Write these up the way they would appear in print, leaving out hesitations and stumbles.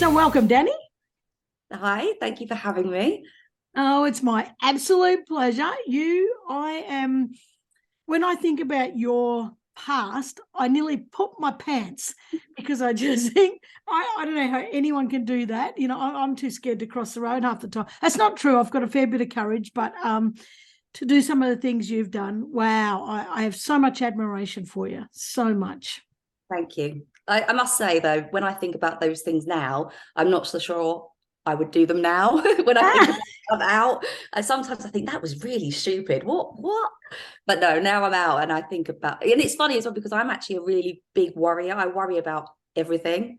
So welcome, Danni. Hi, thank you for having me. Oh, it's my absolute pleasure. When I think about your past, I nearly put my pants because I just think, I don't know how anyone can do that. I'm too scared to cross the road half the time. That's not true. I've got a fair bit of courage, but to do some of the things you've done, wow, I have so much admiration for you. So much. Thank you. I must say, though, when I think about those things now, I'm not so sure I would do them now. When I think about I'm out, and sometimes I think that was really stupid. What? But no, now I'm out and I think about, and it's funny as well because I'm actually a really big worrier. I worry about everything.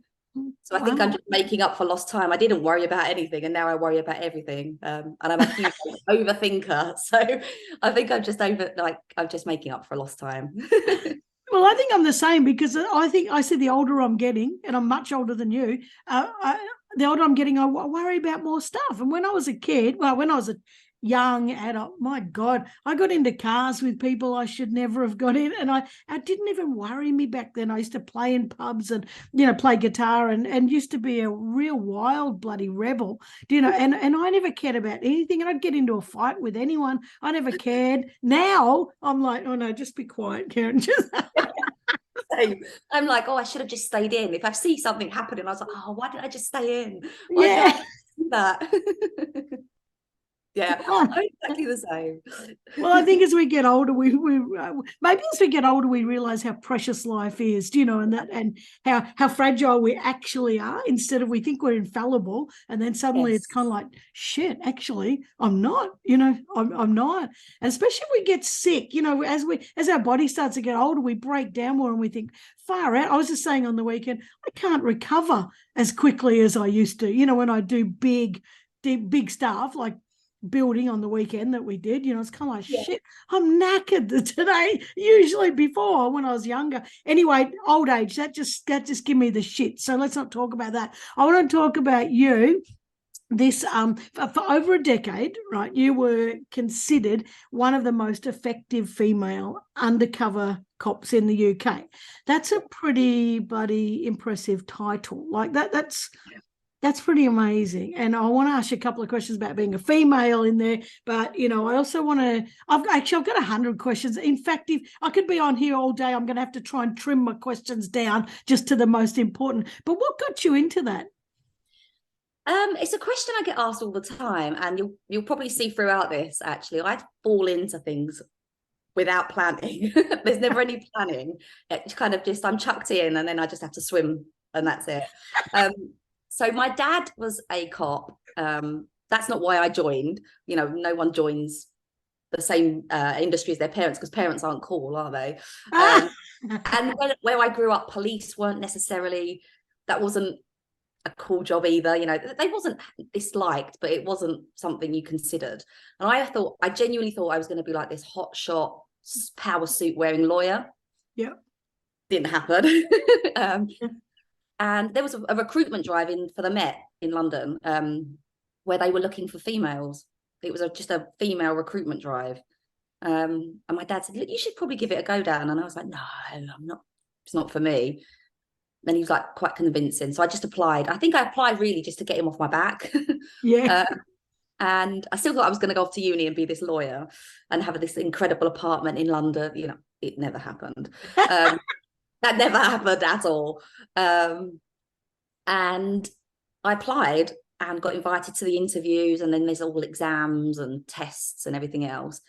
So I think I'm Wow. just making up for lost time. I didn't worry about anything, and now I worry about everything. And I'm a huge overthinker. So I think I'm just making up for lost time. Well, I think I'm the same because I think I see the older I'm getting, and I'm much older than you. The older I'm getting, I worry about more stuff. And when I was a kid, well, when I was a young adult, my God, I got into cars with people I should never have got in, and I didn't even worry me back then. I used to play in pubs and play guitar and used to be a real wild bloody rebel, and I never cared about anything. And I'd get into a fight with anyone. I never cared. Now I'm like, oh no, just be quiet, Karen. Just Same. I'm like, oh, I should have just stayed in. If I see something happening, I was like, oh, why did I just stay in? Why did I yeah. do that? Yeah, I'm exactly the same. Well, I think as we get older, we maybe as we get older, we realize how precious life is, and how fragile we actually are. Instead of we think we're infallible, and then suddenly it's kind Yes. of like, shit, actually, I'm not. I'm not. And especially if we get sick, as our body starts to get older, we break down more, and we think, far out. I was just saying on the weekend, I can't recover as quickly as I used to. When I do big stuff like building on the weekend that we did, it's kind of like, Yeah. shit, I'm knackered today. Usually before, when I was younger. Anyway, old age, that just give me the shit. So let's not talk about that. I want to talk about you. This for over a decade, right? You were considered one of the most effective female undercover cops in the UK. That's a pretty bloody impressive title. Like that's pretty amazing. And I want to ask you a couple of questions about being a female in there, but I also want to. I've got 100 questions. In fact, if I could be on here all day, I'm going to have to try and trim my questions down just to the most important. But what got you into that? It's a question I get asked all the time, and you'll probably see throughout this. Actually, I fall into things without planning. There's never any planning. It's kind of just I'm chucked in, and then I just have to swim, and that's it. Um, so my dad was a cop. That's not why I joined. No one joins the same industry as their parents because parents aren't cool, are they? Ah, Um, and where I grew up, police weren't necessarily. That wasn't a cool job either. They wasn't disliked, but it wasn't something you considered. And I genuinely thought I was going to be like this hot shot power suit wearing lawyer. yeah. Didn't happen. um, and there was a recruitment drive in for the Met in London, where they were looking for females. It was just a female recruitment drive. And my dad said, look, you should probably give it a go, Dan. And I was like, no, I'm not. It's not for me. Then he was like quite convincing. So I just applied. I think I applied really just to get him off my back. Yeah. uh, and I still thought I was going to go off to uni and be this lawyer and have this incredible apartment in London. It never happened. That never happened at all. And I applied and got invited to the interviews, and then there's all exams and tests and everything else.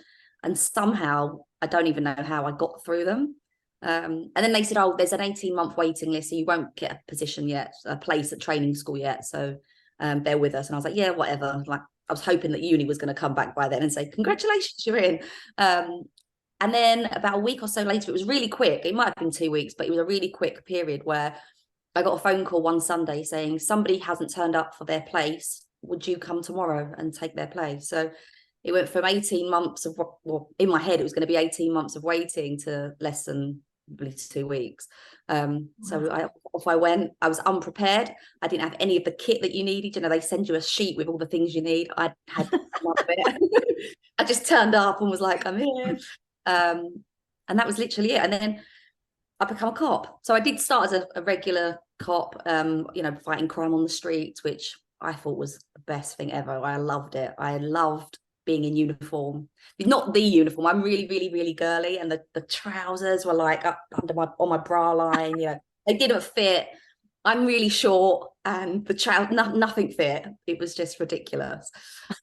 And somehow, I don't even know how I got through them. And then they said, oh, there's an 18-month waiting list, so you won't get a position yet, a place at training school yet. So bear with us. And I was like, yeah, whatever. Like, I was hoping that uni was going to come back by then and say, congratulations, you're in. And then about a week or so later, it was really quick. It might have been 2 weeks, but it was a really quick period where I got a phone call one Sunday saying somebody hasn't turned up for their place. Would you come tomorrow and take their place? So it went from 18 months of, well, in my head, it was going to be 18 months of waiting to less than 2 weeks. So off I went. I was unprepared. I didn't have any of the kit that you needed. They send you a sheet with all the things you need. I had none of it. I just turned up and was like, I'm here. And that was literally it. And then I become a cop. So I did start as a regular cop, you know, fighting crime on the streets, which I thought was the best thing ever. I loved it. I loved being in uniform. Not the uniform. I'm really, really, really girly, and the trousers were like up under on my bra line. You know, they didn't fit. I'm really short, and the nothing fit. It was just ridiculous.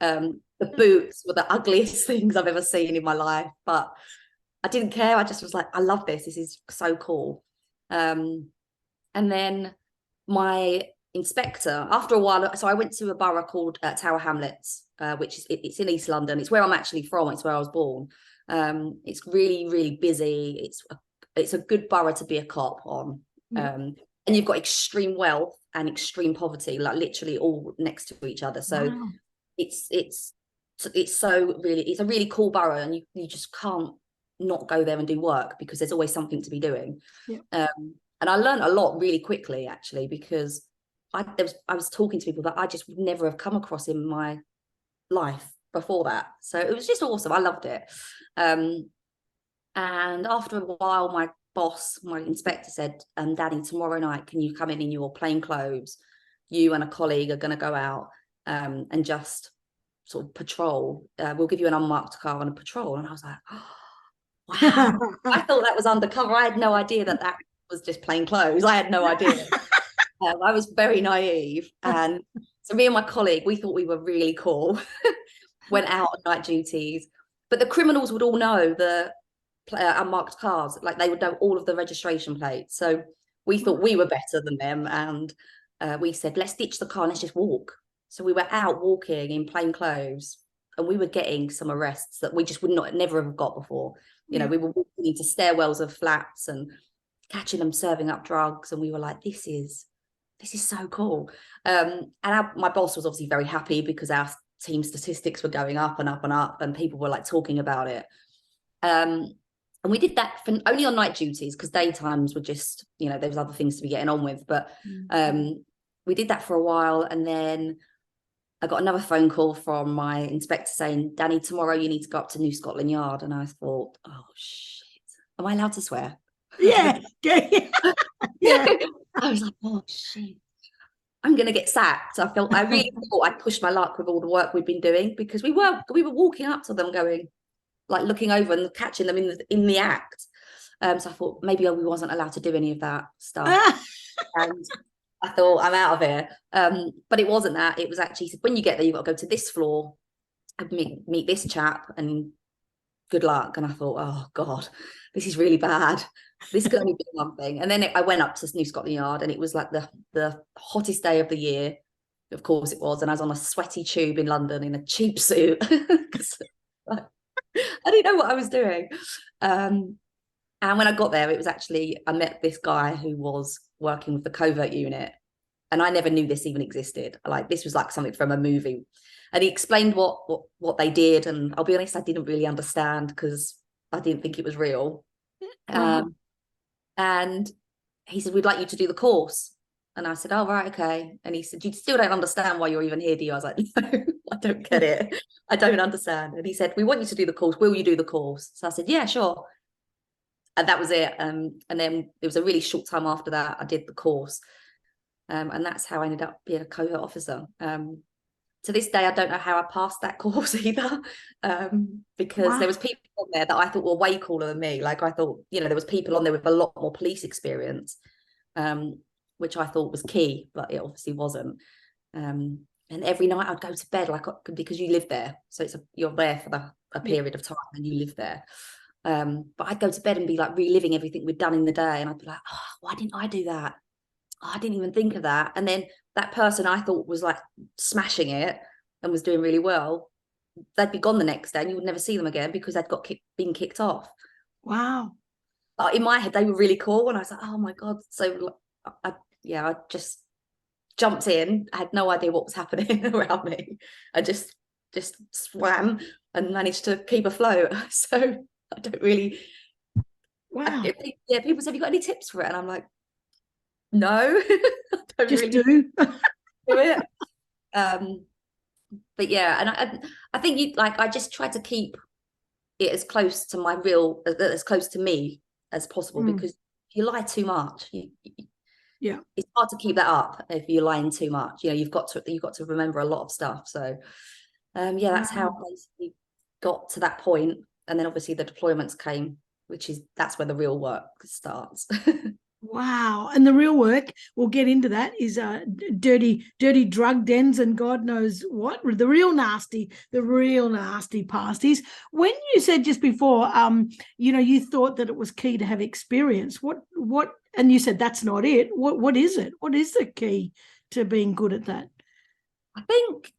The boots were the ugliest things I've ever seen in my life, but I didn't care. I just was like, I love this. This is so cool. And then my inspector, after a while, so I went to a borough called Tower Hamlets, which is it's in East London. It's where I'm actually from. It's where I was born. It's really, really busy. It's a good borough to be a cop on. And you've got extreme wealth and extreme poverty, like literally all next to each other. So Wow. it's so really, it's a really cool borough, and you just can't not go there and do work because there's always something to be doing. And I learned a lot really quickly, actually, because I was talking to people that I just would never have come across in my life before that. So it was just awesome. I loved it. And after a while, my boss, my inspector said, Danny, tomorrow night, can you come in your plain clothes? You and a colleague are going to go out and just sort of patrol. We'll give you an unmarked car on a patrol. And I was like, oh, wow. I thought that was undercover. I had no idea that was just plain clothes. I had no idea. I was very naive. And so me and my colleague, we thought we were really cool. Went out on night duties. But the criminals would all know the unmarked cars. Like, they would know all of the registration plates. So we thought we were better than them. And we said, let's ditch the car and let's just walk. So we were out walking in plain clothes, and we were getting some arrests that we just never have got before. You know, we were walking into stairwells of flats and catching them serving up drugs, and we were like, this is so cool. And my boss was obviously very happy because our team statistics were going up and up and up, and people were like talking about it. And we did that only on night duties, because daytimes were just, you know, there was other things to be getting on with. But we did that for a while, and then I got another phone call from my inspector saying, Danny, tomorrow you need to go up to New Scotland Yard. And I thought, oh, shit. Am I allowed to swear? Yeah. Yeah. I was like, oh, shit. I'm going to get sacked. I really thought I'd pushed my luck with all the work we'd been doing, because we were walking up to them going, like, looking over and catching them in the act. So I thought maybe we wasn't allowed to do any of that stuff. And I thought, I'm out of here. But it wasn't that. It was actually, when you get there, you've got to go to this floor and meet this chap, and good luck. And I thought, oh God, this is really bad. This could only be one thing. And then I went up to New Scotland Yard, and it was like the hottest day of the year. Of course it was. And I was on a sweaty tube in London in a cheap suit. I didn't know what I was doing. And when I got there, it was actually, I met this guy who was working with the covert unit. And I never knew this even existed. Like, this was like something from a movie. And he explained what they did. And I'll be honest, I didn't really understand, because I didn't think it was real. And he said, we'd like you to do the course. And I said, oh, right, okay. And he said, you still don't understand why you're even here, do you? I was like, no, I don't get it. I don't understand. And he said, we want you to do the course. Will you do the course? So I said, yeah, sure. And that was it. And then it was a really short time after that, I did the course. And that's how I ended up being a covert officer. To this day, I don't know how I passed that course either, because there was people on there that I thought were way cooler than me. Like, I thought, you know, there was people on there with a lot more police experience, which I thought was key, but it obviously wasn't. And every night I'd go to bed, like, because you live there, so you're there for a period of time, and you live there. But I'd go to bed and be like reliving everything we'd done in the day, and I'd be like, oh, why didn't I do that? Oh, I didn't even think of that. And then that person I thought was like smashing it and was doing really well, they'd be gone the next day, and you would never see them again, because they'd been kicked off. Wow. But in my head, they were really cool, and I was like, oh my God. So I just jumped in. I had no idea what was happening around me. I just swam and managed to keep afloat. So I don't really. Wow. People say, have you got any tips for it? And I'm like, no, I don't just really do it. But yeah, and I think I just try to keep it as close to as close to me as possible, because you lie too much, Yeah. it's hard to keep that up if you're lying too much. You know, you've got to remember a lot of stuff. So yeah, that's how I basically got to that point. And then obviously the deployments came, that's where the real work starts. Wow. And the real work, we'll get into that, is dirty drug dens and God knows what, the real nasty pasties. When you said just before, you thought that it was key to have experience. What, and you said that's not it. What is it? What is the key to being good at that? I think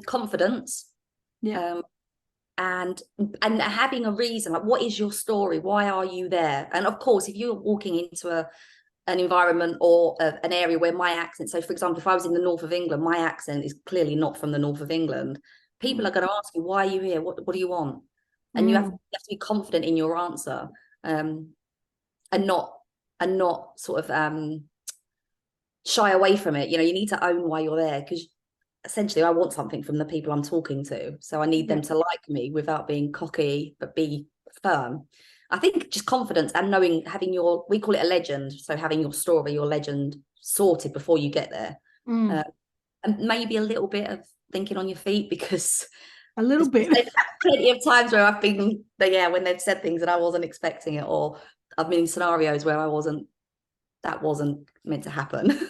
confidence. Yeah. And having a reason, like, what is your story? Why are you there? And of course, if you're walking into an environment or an area where my accent, so for example, if I was in the north of England, my accent is clearly not from the north of England. People are going to ask you, why are you here? What do you want? And you have to be confident in your answer, and not sort of shy away from it. You know, you need to own why you're there, because essentially I want something from the people I'm talking to. So I need them to like me without being cocky, but be firm. I think just confidence and knowing, we call it a legend. So having your story, your legend sorted before you get there. And maybe a little bit of thinking on your feet, because a little bit. Plenty of times where I've been, when they've said things and I wasn't expecting it, or I've been in scenarios where that wasn't meant to happen.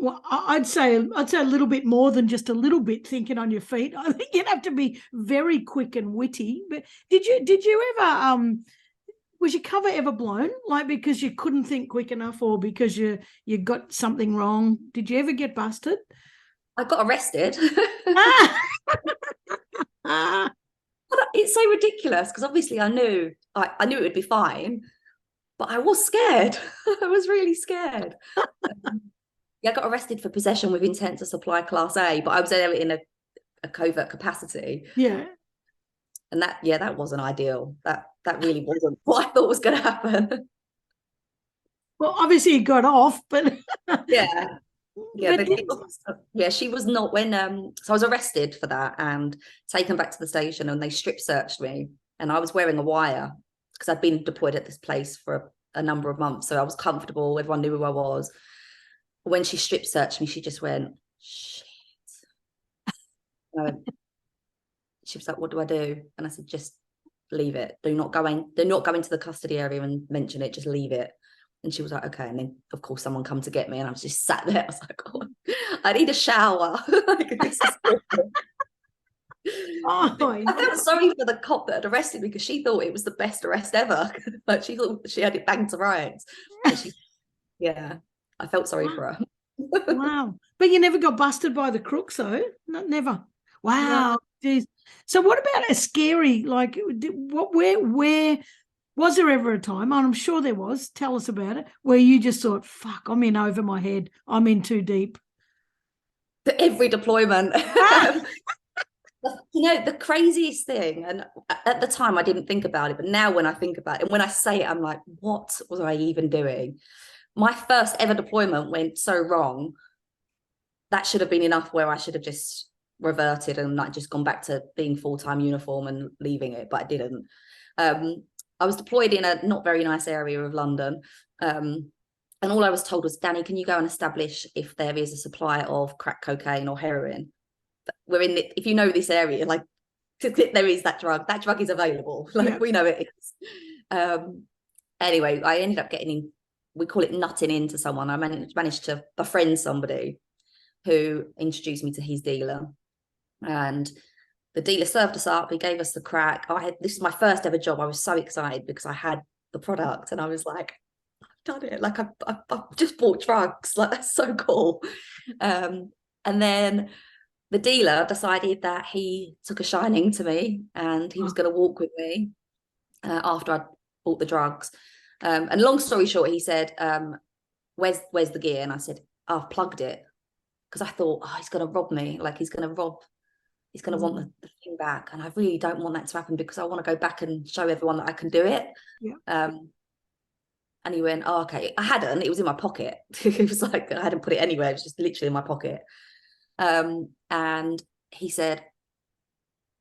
Well, I'd say a little bit more than just a little bit thinking on your feet. I think you'd have to be very quick and witty. But did you ever was your cover ever blown, like because you couldn't think quick enough, or because you got something wrong? Did you ever get busted? I got arrested. Ah. It's so ridiculous, because obviously I knew it would be fine, but I was scared. I was really scared. Yeah, I got arrested for possession with intent to supply Class A, but I was there in a covert capacity. Yeah. And that wasn't ideal. That really wasn't what I thought was going to happen. Well, obviously you got off, but yeah. She was not when so I was arrested for that and taken back to the station, and they strip searched me, and I was wearing a wire because I'd been deployed at this place for a number of months, so I was comfortable, everyone knew who I was. When she strip searched me, she just went, shit. She was like, what do I do? And I said, just leave it. Do not go into the custody area and mention it, just leave it. And she was like, okay. And then of course someone come to get me, and I was just sat there. I was like, oh, I need a shower. I felt sorry for the cop that had arrested me, because she thought it was the best arrest ever. Like, she thought she had it banged to rights. I felt sorry for her. Wow. But you never got busted by the crooks, though? Never. Wow. Geez. So what about a scary, like, where was there ever a time, and I'm sure there was, tell us about it, where you just thought, fuck, I'm in over my head, I'm in too deep? Every deployment. The craziest thing, and at the time I didn't think about it, but now when I think about it, and when I say it, I'm like, what was I even doing? My first ever deployment went so wrong. That should have been enough where I should have just reverted and like just gone back to being full-time uniform and leaving it, but I didn't. I was deployed in a not very nice area of London, and all I was told was, Danny, can you go and establish if there is a supply of crack cocaine or heroin? If you know this area, like, there is that drug is available, like, we know it is. Anyway, I ended up getting in, we call it nutting into someone. I managed to befriend somebody who introduced me to his dealer, and the dealer served us up. He gave us the crack. This is my first ever job. I was so excited because I had the product, and I was like, I've done it. Like, I've just bought drugs. Like, that's so cool. And then the dealer decided that he took a shining to me, and he was going to walk with me after I'd bought the drugs. And long story short, he said, where's the gear? And I said, I've plugged it, because I thought, he's going to rob me. Like, he's going to want the thing back. And I really don't want that to happen, because I want to go back and show everyone that I can do it. Yeah. And he went, oh, okay. I hadn't, it was in my pocket. It was like, I hadn't put it anywhere. It was just literally in my pocket. And he said,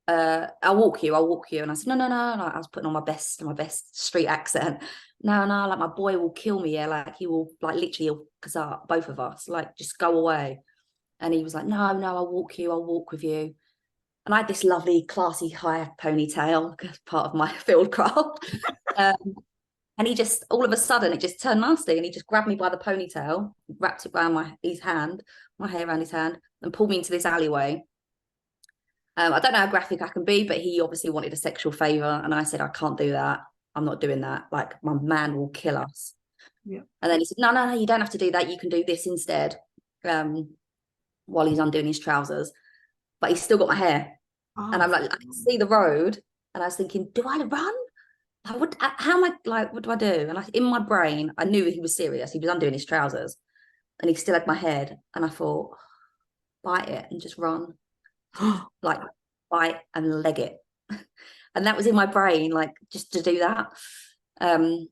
I'll walk you. And I said, no. Like, I was putting on my best street accent. No, like my boy will kill me. Yeah, like he will, like literally, he'll kazaa both of us. Like, just go away. And he was like, no, I'll walk you. I'll walk with you. And I had this lovely, classy, high ponytail as part of my field craft. And he just, all of a sudden, it just turned nasty. And he just grabbed me by the ponytail, wrapped it around my hair around his hand, and pulled me into this alleyway. I don't know how graphic I can be, but he obviously wanted a sexual favor. And I said, I can't do that. I'm not doing that. Like, my man will kill us. Yeah. And then he said, no, you don't have to do that. You can do this instead, while he's undoing his trousers. But he's still got my hair. Oh. And I'm like, I can see the road. And I was thinking, do I run? How am I, like, what do I do? And in my brain, I knew he was serious. He was undoing his trousers and he still had my head. And I thought, bite it and just run. Like, bite and leg it. And that was in my brain, like, just to do that. And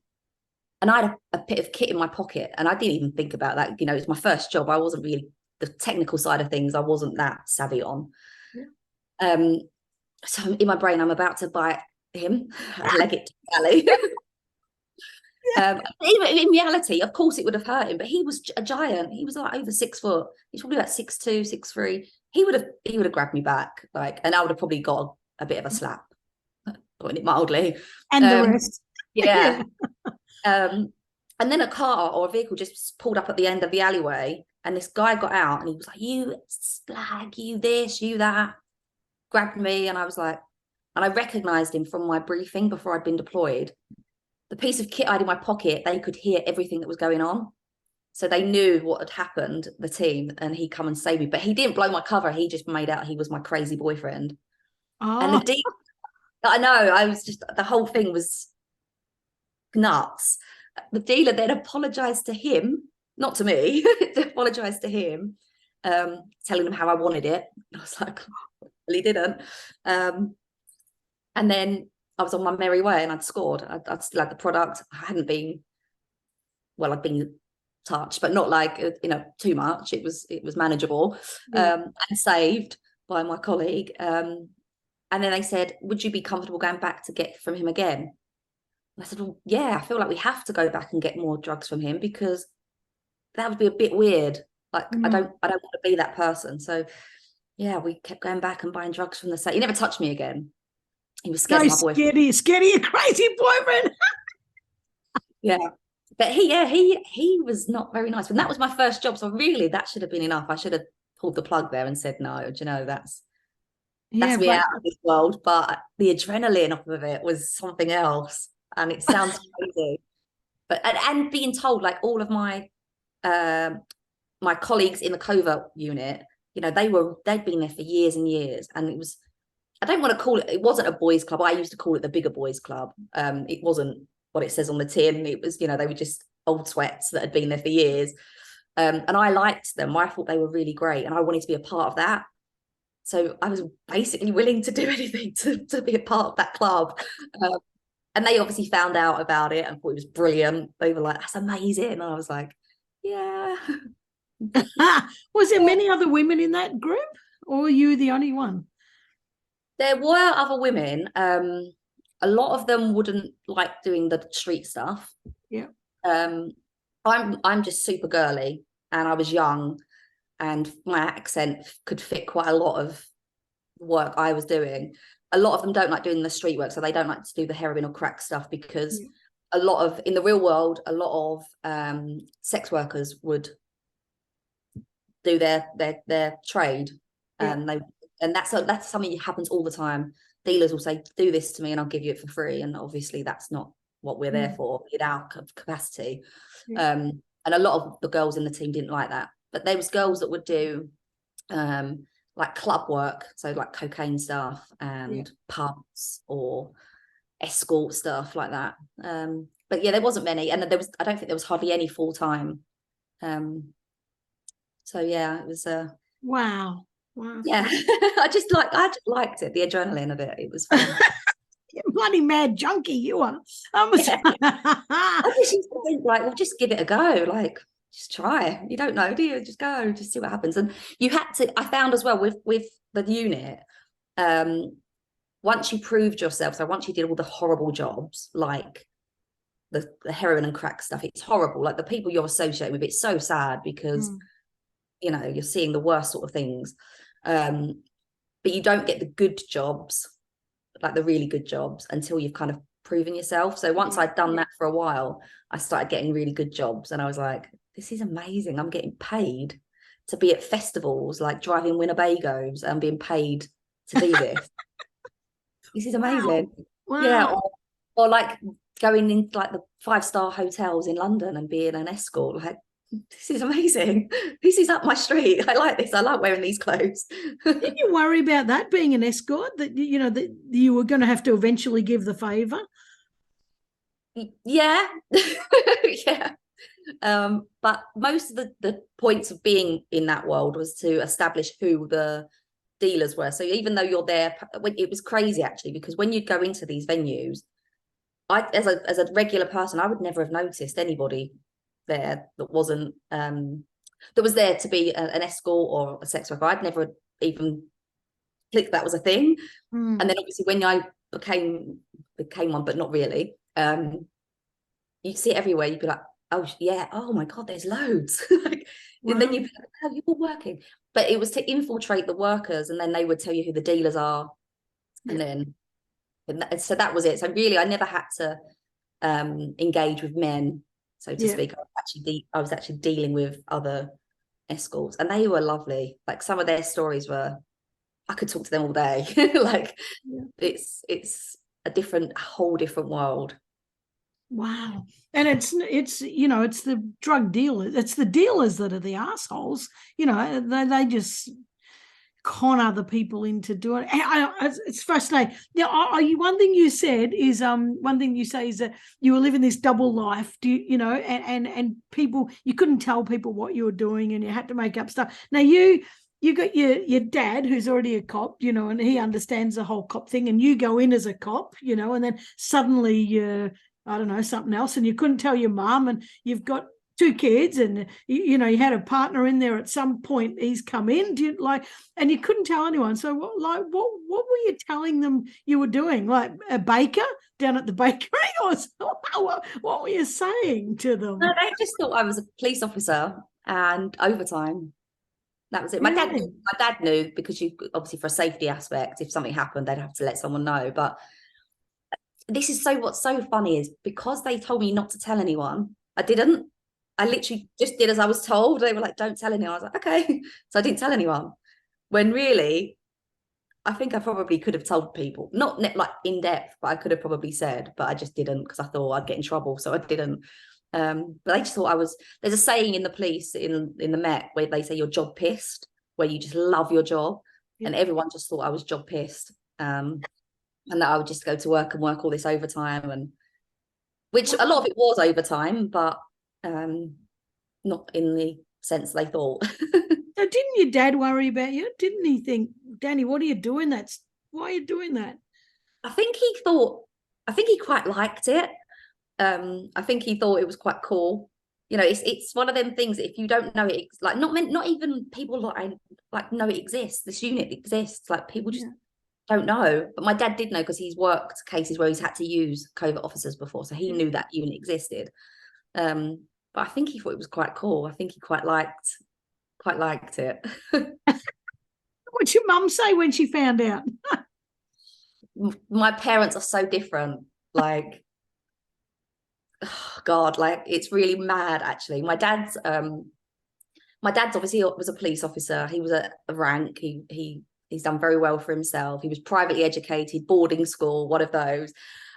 I had a bit of kit in my pocket, and I didn't even think about that. You know, it's my first job. I wasn't really, the technical side of things, I wasn't that savvy on. Yeah. So in my brain, I'm about to bite him, leg it to Sally. Even in reality, of course, it would have hurt him, but he was a giant. He was like over 6 foot. He's probably about 6'2", 6'3". He would have grabbed me back, like, and I would have probably got a bit of a slap, putting it mildly. And the rest. Yeah. And then a car or a vehicle just pulled up at the end of the alleyway, and this guy got out and he was like, you slag, you this, you that, grabbed me. And I was like, and I recognized him from my briefing before I'd been deployed. The piece of kit I had in my pocket, they could hear everything that was going on. So they knew what had happened, the team, and he'd come and save me. But he didn't blow my cover. He just made out he was my crazy boyfriend. Oh. And the deal, I know, I was just, the whole thing was nuts. The dealer then apologized to him, not to me, apologized to him, telling him how I wanted it. I was like, well, he didn't. And then I was on my merry way, and I'd scored. I'd still had the product. I hadn't been, well, I'd been touched, but not like, you know, too much. It was manageable, and saved by my colleague. And then they said, would you be comfortable going back to get from him again? And I said, well, yeah, I feel like we have to go back and get more drugs from him, because that would be a bit weird. Like, I don't want to be that person. So yeah, we kept going back and buying drugs from the site. He never touched me again. He was scared of my boyfriend. Scared of your crazy boyfriend. Yeah. But he was not very nice. And that was my first job. So really, that should have been enough. I should have pulled the plug there and said, no, do you know, that's me out of this world. But the adrenaline off of it was something else. And it sounds crazy. But and being told, like, all of my my colleagues in the covert unit, you know, they'd been there for years and years. And it was, I don't want to call it wasn't a boys' club. I used to call it the bigger boys' club. It wasn't what it says on the tin. It was, you know, they were just old sweats that had been there for years. And I liked them. I thought they were really great, and I wanted to be a part of that. So I was basically willing to do anything to be a part of that club. And they obviously found out about it and thought it was brilliant. They were like, that's amazing. And I was like, yeah. Was there many other women in that group, or were you the only one? There were other women. A lot of them wouldn't like doing the street stuff. Yeah. I'm just super girly, and I was young, and my accent could fit quite a lot of work I was doing. A lot of them don't like doing the street work, so they don't like to do the heroin or crack stuff, because a lot of, in the real world, a lot of sex workers would do their trade, and that's something that happens all the time. Dealers will say, do this to me and I'll give you it for free, and obviously that's not what we're there for in our capacity. And a lot of the girls in the team didn't like that, but there was girls that would do like club work, so like cocaine stuff and pubs or escort stuff like that. But yeah, there wasn't many, and I don't think there was hardly any full-time. So yeah, it was wow. Yeah. I just liked it, the adrenaline of it. It was fun. Bloody mad junkie you are. I just used to think, like, well, just give it a go, like, just try. You don't know, do you? Just go, just see what happens. And you had to, I found as well with the unit, once you proved yourself, so once you did all the horrible jobs, like the heroin and crack stuff, it's horrible. Like the people you're associated with, it's so sad because, you know, you're seeing the worst sort of things. But you don't get the good jobs, like the really good jobs, until you've kind of proven yourself. So once I'd done that for a while, I started getting really good jobs, and I was like, this is amazing. I'm getting paid to be at festivals, like driving Winnebagos, and being paid to do this. This is amazing. Wow. Yeah, or like going in like the 5-star hotels in London and being an escort. Like, this is amazing. This is up my street. I like this. I like wearing these clothes. Did you worry about that being an escort, that you know that you were going to have to eventually give the favor? Yeah. Yeah. But most of the points of being in that world was to establish who the dealers were. So even though you're there, it was crazy actually, because when you'd go into these venues, I as a regular person, I would never have noticed anybody there that wasn't that was there to be an escort or a sex worker. I'd never even clicked that was a thing. And then obviously when I became one, but not really, you'd see it everywhere. You'd be like, oh yeah, oh my God, there's loads. Like, Wow. and then you'd be like, oh, you're all working. But it was to infiltrate the workers, and then they would tell you who the dealers are. And then so that was it. So really I never had to engage with men, so to speak. I was actually dealing with other escorts, and they were lovely. Like some of their stories were, I could talk to them all day. Like it's a whole different world. Wow. And it's you know, it's the drug dealers, it's the dealers that are the assholes. You know, they just con other people into doing it. It's fascinating. Now, one thing you said is one thing you say is that you were living this double life. Do you know, and people, you couldn't tell people what you were doing, and you had to make up stuff. Now you got your dad who's already a cop, you know, and he understands the whole cop thing, and you go in as a cop, you know, and then suddenly you're, I don't know, something else, and you couldn't tell your mom, and you've got 2 kids, and you know, you had a partner in there at some point. He's come in, do you, like, and you couldn't tell anyone. So what were you telling them you were doing? Like a baker down at the bakery, or what were you saying to them? No, they just thought I was a police officer and overtime. That was it. My dad knew, because you obviously, for a safety aspect, if something happened, they'd have to let someone know. But this is what's so funny is, because they told me not to tell anyone, I didn't. I literally just did as I was told. They were like, don't tell anyone. I was like, okay. So I didn't tell anyone. When really, I think I probably could have told people, not like in depth, but I could have probably said, but I just didn't, because I thought I'd get in trouble. So I didn't. But they just thought I was, there's a saying in the police, in the Met, where they say you're job pissed, where you just love your job. And everyone just thought I was job pissed. And that I would just go to work and work all this overtime, and which a lot of it was overtime, but not in the sense they thought. So didn't your dad worry about you? Didn't he think, Danny, what are you doing? Why are you doing that? I think he quite liked it. I think he thought it was quite cool. You know, it's one of them things that if you don't know it, like not even people like know it exists. This unit exists. Like people just don't know. But my dad did know, because he's worked cases where he's had to use covert officers before, so he knew that unit existed. But I think he thought it was quite cool. I think he quite liked it. What'd your mum say when she found out? My parents are so different. Like, oh God, like it's really mad actually. My dad's obviously was a police officer. He was a rank. He's done very well for himself. He was privately educated, boarding school, one of those.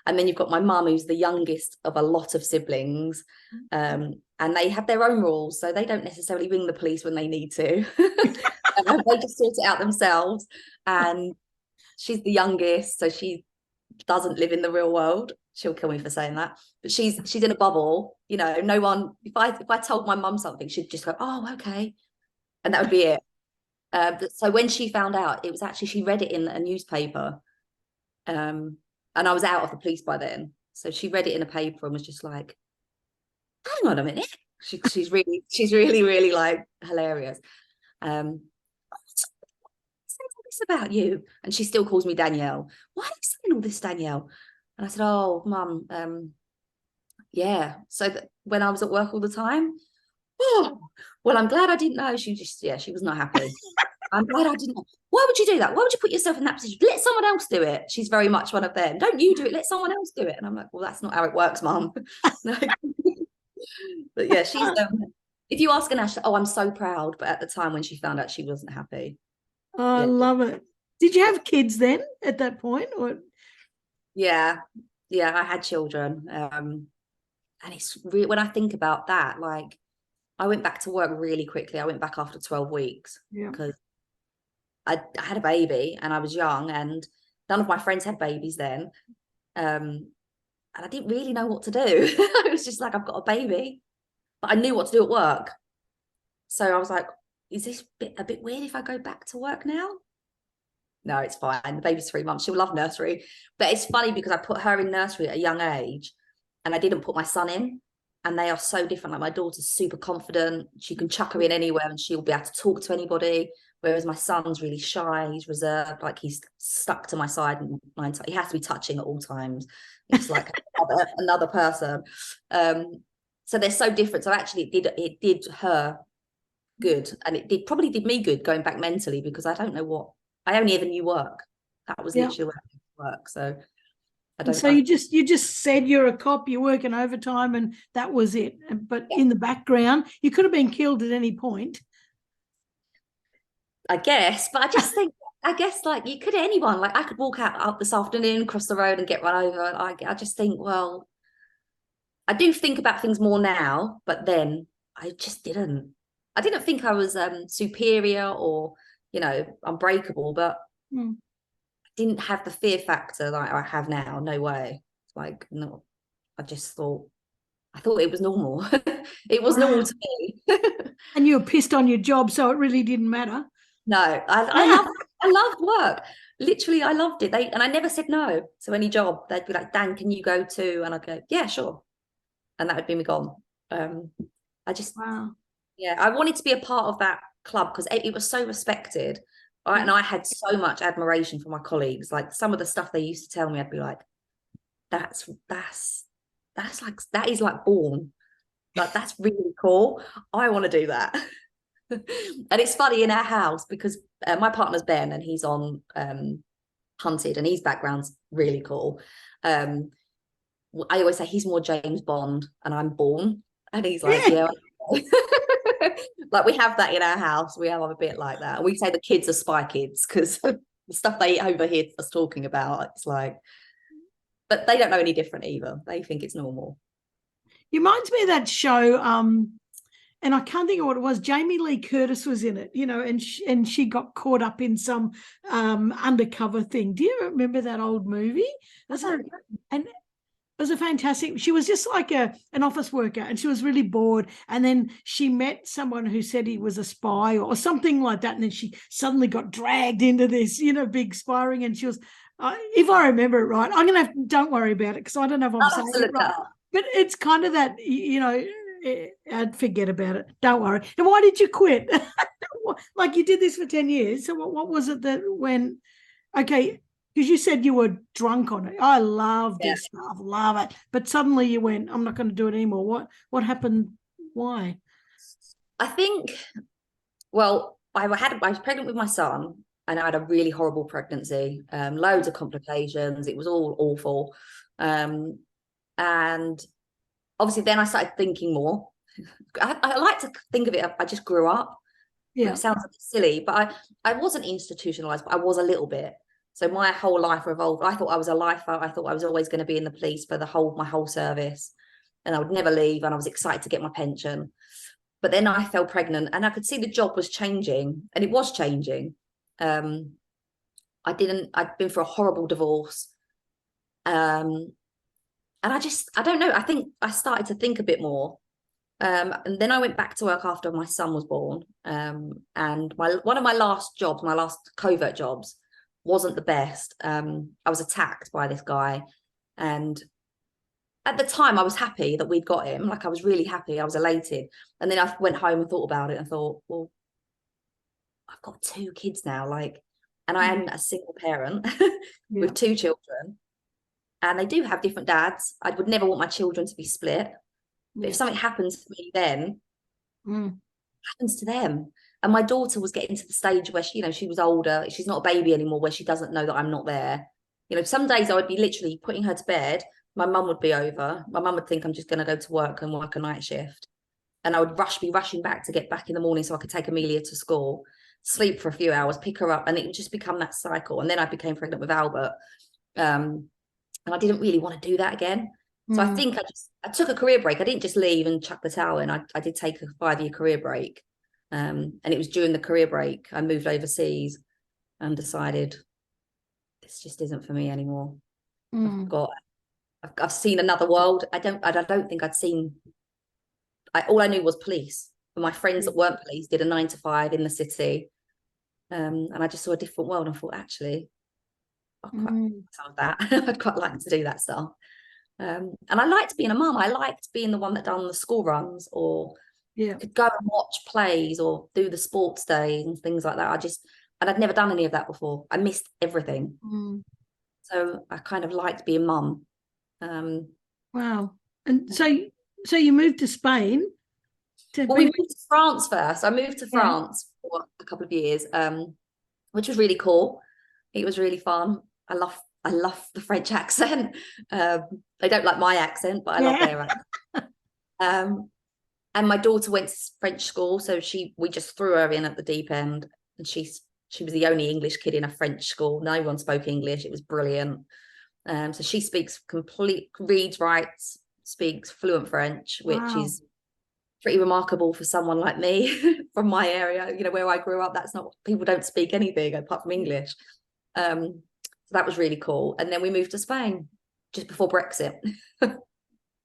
And then you've got my mum, who's the youngest of a lot of siblings. And they have their own rules, so they don't necessarily ring the police when they need to. They just sort it out themselves. And she's the youngest, so she doesn't live in the real world. She'll kill me for saying that, but she's in a bubble. You know, no one. If I told my mum something, she'd just go, "Oh, okay," and that would be it. So when she found out, it was actually, she read it in a newspaper, and I was out of the police by then. So she read it in a paper and was just like, "Hang on a minute." She's really like hilarious. about you? And she still calls me Danielle. Why are you saying all this, Danielle? And I said, oh, Mum, yeah. So when I was at work all the time, oh, well, I'm glad I didn't know. She just, yeah, she was not happy. I'm glad I didn't know. Why would you do that? Why would you put yourself in that position? Let someone else do it. She's very much one of them. Don't you do it. Let someone else do it. And I'm like, well, that's not how it works, Mum. No. But yeah, she's if you ask Nash, oh, I'm so proud. But at the time when she found out, she wasn't happy. I Yeah. love it. Did you have kids then at that point? Or Yeah, I had children. And it's when I think about that, like I went back to work really quickly. I went back after 12 weeks because I had a baby and I was young, and none of my friends had babies then. And I didn't really know what to do. I was just like, I've got a baby, but I knew what to do at work. So I was like, is this a bit weird if I go back to work now? No, it's fine. The baby's 3 months. She'll love nursery. But it's funny because I put her in nursery at a young age and I didn't put my son in. And they are so different. Like my daughter's super confident. She can chuck her in anywhere and she'll be able to talk to anybody. Whereas my son's really shy. He's reserved. Like he's stuck to my side. And he has to be touching at all times. It's like another person. So they're so different. So actually it did her good. And it probably did me good going back mentally, because I don't know what, I only ever knew work. That was literally where I work. So I don't. So you just said you're a cop, you're working overtime, and that was it. But in the background, you could have been killed at any point. I guess, but I just think, I guess like you could, anyone, like I could walk out this afternoon, cross the road and get run over. I just think, well, I do think about things more now, but then I just didn't. I didn't think I was superior or, unbreakable, but I didn't have the fear factor that I have now. No way. Like, no, I thought it was normal. It was normal to me. And you were pissed on your job, so it really didn't matter. No, I loved work. Literally, I loved it. And I never said no to any job. They'd be like, Dan, can you go too? And I'd go, yeah, sure. And that would be me gone. I just, yeah, I wanted to be a part of that club because it was so respected. And I had so much admiration for my colleagues. Like some of the stuff they used to tell me, I'd be like, that is like born. Like, that's really cool. I want to do that. And it's funny in our house because my partner's Ben and he's on Hunted and his background's really cool. I always say he's more James Bond and I'm Bourne. And he's like, yeah. Like we have that in our house. We have a bit like that. We say the kids are spy kids because the stuff they overhear us talking about, it's like, but they don't know any different either. They think it's normal. It reminds me of that show, and I can't think of what it was. Jamie Lee Curtis was in it, and she got caught up in some undercover thing. Do you remember that old movie? And it was a fantastic. She was just like an office worker, and she was really bored. And then she met someone who said he was a spy or something like that, and then she suddenly got dragged into this, big spying. And she was, if I remember it right, I'm gonna don't worry about it because I don't know if I'm saying it right. But it's kind of that, I'd forget about it. Don't worry. And why did you quit? Like you did this for 10 years. So what was it that okay, because you said you were drunk on it. I love this stuff, love it. But suddenly you went, I'm not going to do it anymore. What happened? Why? I think, well, I was pregnant with my son and I had a really horrible pregnancy, loads of complications. It was all awful. And obviously then I started thinking more. I like to think of it, I just grew up. Yeah. It sounds a bit silly, but I wasn't institutionalized, but I was a little bit. So my whole life revolved. I thought I was a lifer. I thought I was always going to be in the police for my whole service. And I would never leave. And I was excited to get my pension. But then I fell pregnant and I could see the job was changing. And it was changing. I'd been for a horrible divorce. And I don't know. I think I started to think a bit more. And then I went back to work after my son was born. And one of my last jobs, my last covert jobs, wasn't the best. I was attacked by this guy. And at the time, I was happy that we'd got him. Like, I was really happy. I was elated. And then I went home and thought about it and thought, well, I've got 2 kids now. Like, and I am a single parent Yeah. with 2 children, and they do have different dads. I would never want my children to be split. But if Yes. something happens to me, then Mm. happens to them. And my daughter was getting to the stage where she, she was older. She's not a baby anymore, where she doesn't know that I'm not there. Some days I would be literally putting her to bed. My mum would be over. My mum would think I'm just going to go to work and work a night shift. And I would be rushing back to get back in the morning so I could take Amelia to school, sleep for a few hours, pick her up. And it would just become that cycle. And then I became pregnant with Albert. And I didn't really want to do that again. So I think I took a career break. I didn't just leave and chuck the towel in. I did take a 5-year career break. And it was during the career break I moved overseas and decided this just isn't for me anymore. I've seen another world. I don't think I'd seen. All I knew was police. And my friends that weren't police did a 9 to 5 in the city. And I just saw a different world and thought, actually, I'd quite like some of that. I'd quite like to do that stuff. And I liked being a mum. I liked being the one that done the school runs, or could go and watch plays or do the sports days and things like that. And I'd never done any of that before. I missed everything. So I kind of liked being mum. Wow. And so you moved to Spain. We moved to France first. I moved to France for a couple of years, which was really cool. It was really fun. I love the French accent. They don't like my accent, but I love their accent. And my daughter went to French school, so we just threw her in at the deep end, and she was the only English kid in a French school. No one spoke English. It was brilliant. So she reads, writes, speaks fluent French, which is pretty remarkable for someone like me from my area, where I grew up. People don't speak anything apart from English. So that was really cool. And then we moved to Spain just before Brexit.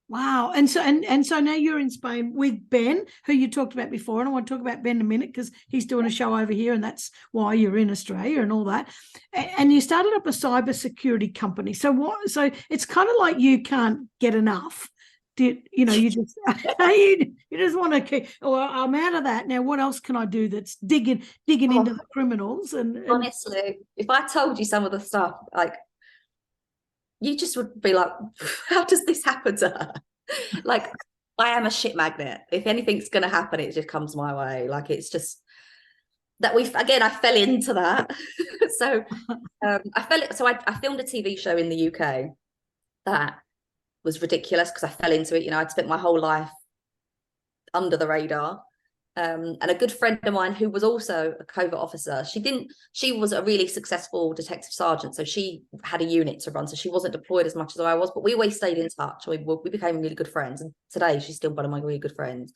Wow. And so now you're in Spain with Ben, who you talked about before. And I want to talk about Ben in a minute because he's doing a show over here, and that's why you're in Australia and all that. And you started up a cybersecurity company. So it's kind of like you can't get enough. You just you just want to keep, I'm out of that. Now what else can I do that's digging into the criminals? And honestly, if I told you some of the stuff, like, you just would be like, how does this happen to her? Like, I am a shit magnet. If anything's going to happen, it just comes my way. Like, it's just that I fell into that. So I filmed a TV show in the UK that was ridiculous because I fell into it. I'd spent my whole life under the radar. And a good friend of mine who was also a covert officer, she was a really successful detective sergeant, so she had a unit to run, so she wasn't deployed as much as I was, but we always stayed in touch. We became really good friends, and today she's still one of my really good friends.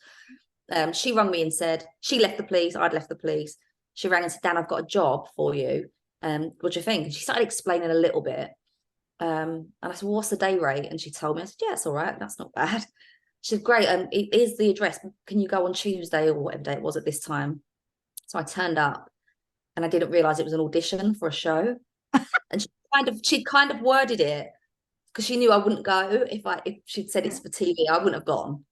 She rang me and said, she left the police, I'd left the police. She rang and said, Dan, I've got a job for you. What do you think? And she started explaining a little bit. And I said, well, what's the day rate? And she told me. I said, yeah, it's all right, that's not bad. She said, great, it is the address. Can you go on Tuesday or whatever day it was at this time? So I turned up, and I didn't realise it was an audition for a show. And she kind of worded it because she knew I wouldn't go if she'd said it's for TV. I wouldn't have gone.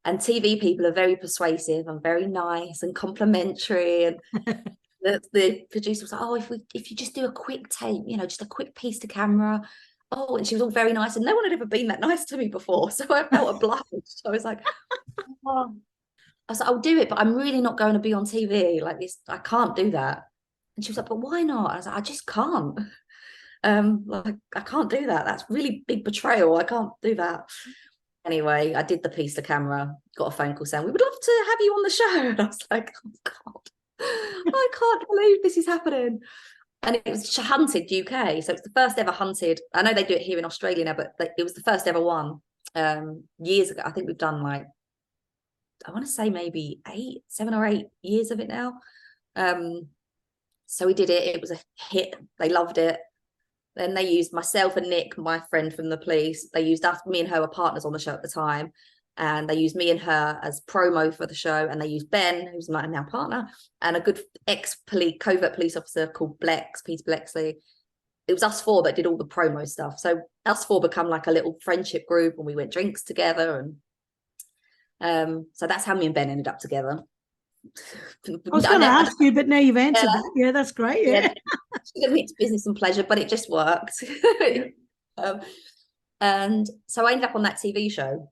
And TV people are very persuasive and very nice and complimentary. And the producer was like, oh, if you just do a quick take, just a quick piece to camera. Oh, and she was all very nice, and no one had ever been that nice to me before. So I felt obliged. I was like, I'll do it, but I'm really not going to be on TV like this. I can't do that. And she was like, but why not? I was like, I just can't. Like, I can't do that. That's really big betrayal. I can't do that. Anyway, I did the piece to camera, got a phone call saying, we would love to have you on the show. And I was like, oh God, I can't believe this is happening. And it was Hunted UK. So it's the first ever Hunted. I know they do it here in Australia now, but it was the first ever one years ago. I think we've done I want to say maybe 7 or 8 years of it now. So we did it. It was a hit. They loved it. Then they used myself and Nick, my friend from the police. They used us, me and her were partners on the show at the time. And they used me and her as promo for the show. And they used Ben, who's my now partner, and a good covert police officer called Peter Blexley. It was us 4 that did all the promo stuff. So us 4 become like a little friendship group, and we went drinks together. And so that's how me and Ben ended up together. I was going to ask you, but now you've answered that. Yeah, that's great. Yeah. She didn't mix business and pleasure, but it just worked. um, and so I ended up on that TV show,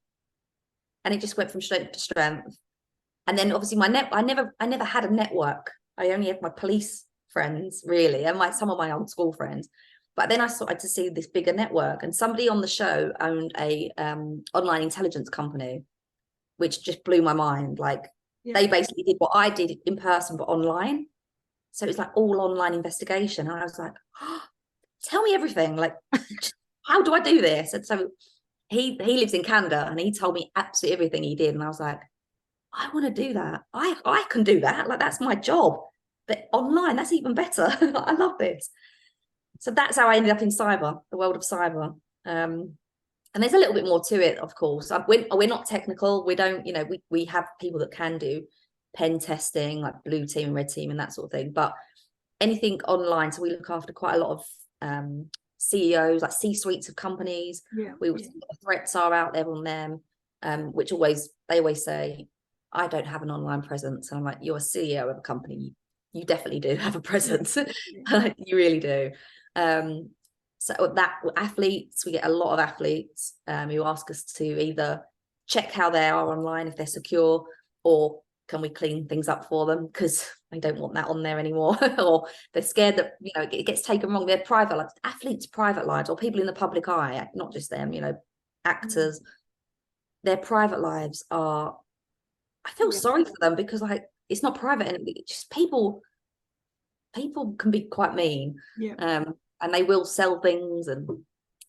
and it just went from strength to strength. And then obviously I never had a network. I only had my police friends, really, and some of my old school friends. But then I started to see this bigger network, and somebody on the show owned a online intelligence company, which just blew my mind. Like, they basically did what I did in person, but online. So it was like all online investigation. And I was like, oh, tell me everything. Like, how do I do this? And so he lives in Canada, and he told me absolutely everything he did. And I was like, I want to do that. I can do that. Like, that's my job. But online, that's even better. I love this. So that's how I ended up in cyber, the world of cyber. And there's a little bit more to it, of course. We're not technical. We don't, we have people that can do pen testing, like blue team and red team and that sort of thing. But anything online, so we look after quite a lot of CEOs, like C-suites of companies. We will see what the threats are out there on them, which they always say, I don't have an online presence. And I'm like, you're a CEO of a company. You definitely do have a presence. You really do. So that athletes, we get a lot of athletes who ask us to either check how they are online, if they're secure, or can we clean things up for them because they don't want that on there anymore, or they're scared that it gets taken wrong. Their private lives, athletes' private lives, or people in the public eye, not just them. Actors, their private lives are. I feel sorry for them because it's not private, and it's just people can be quite mean. And they will sell things, and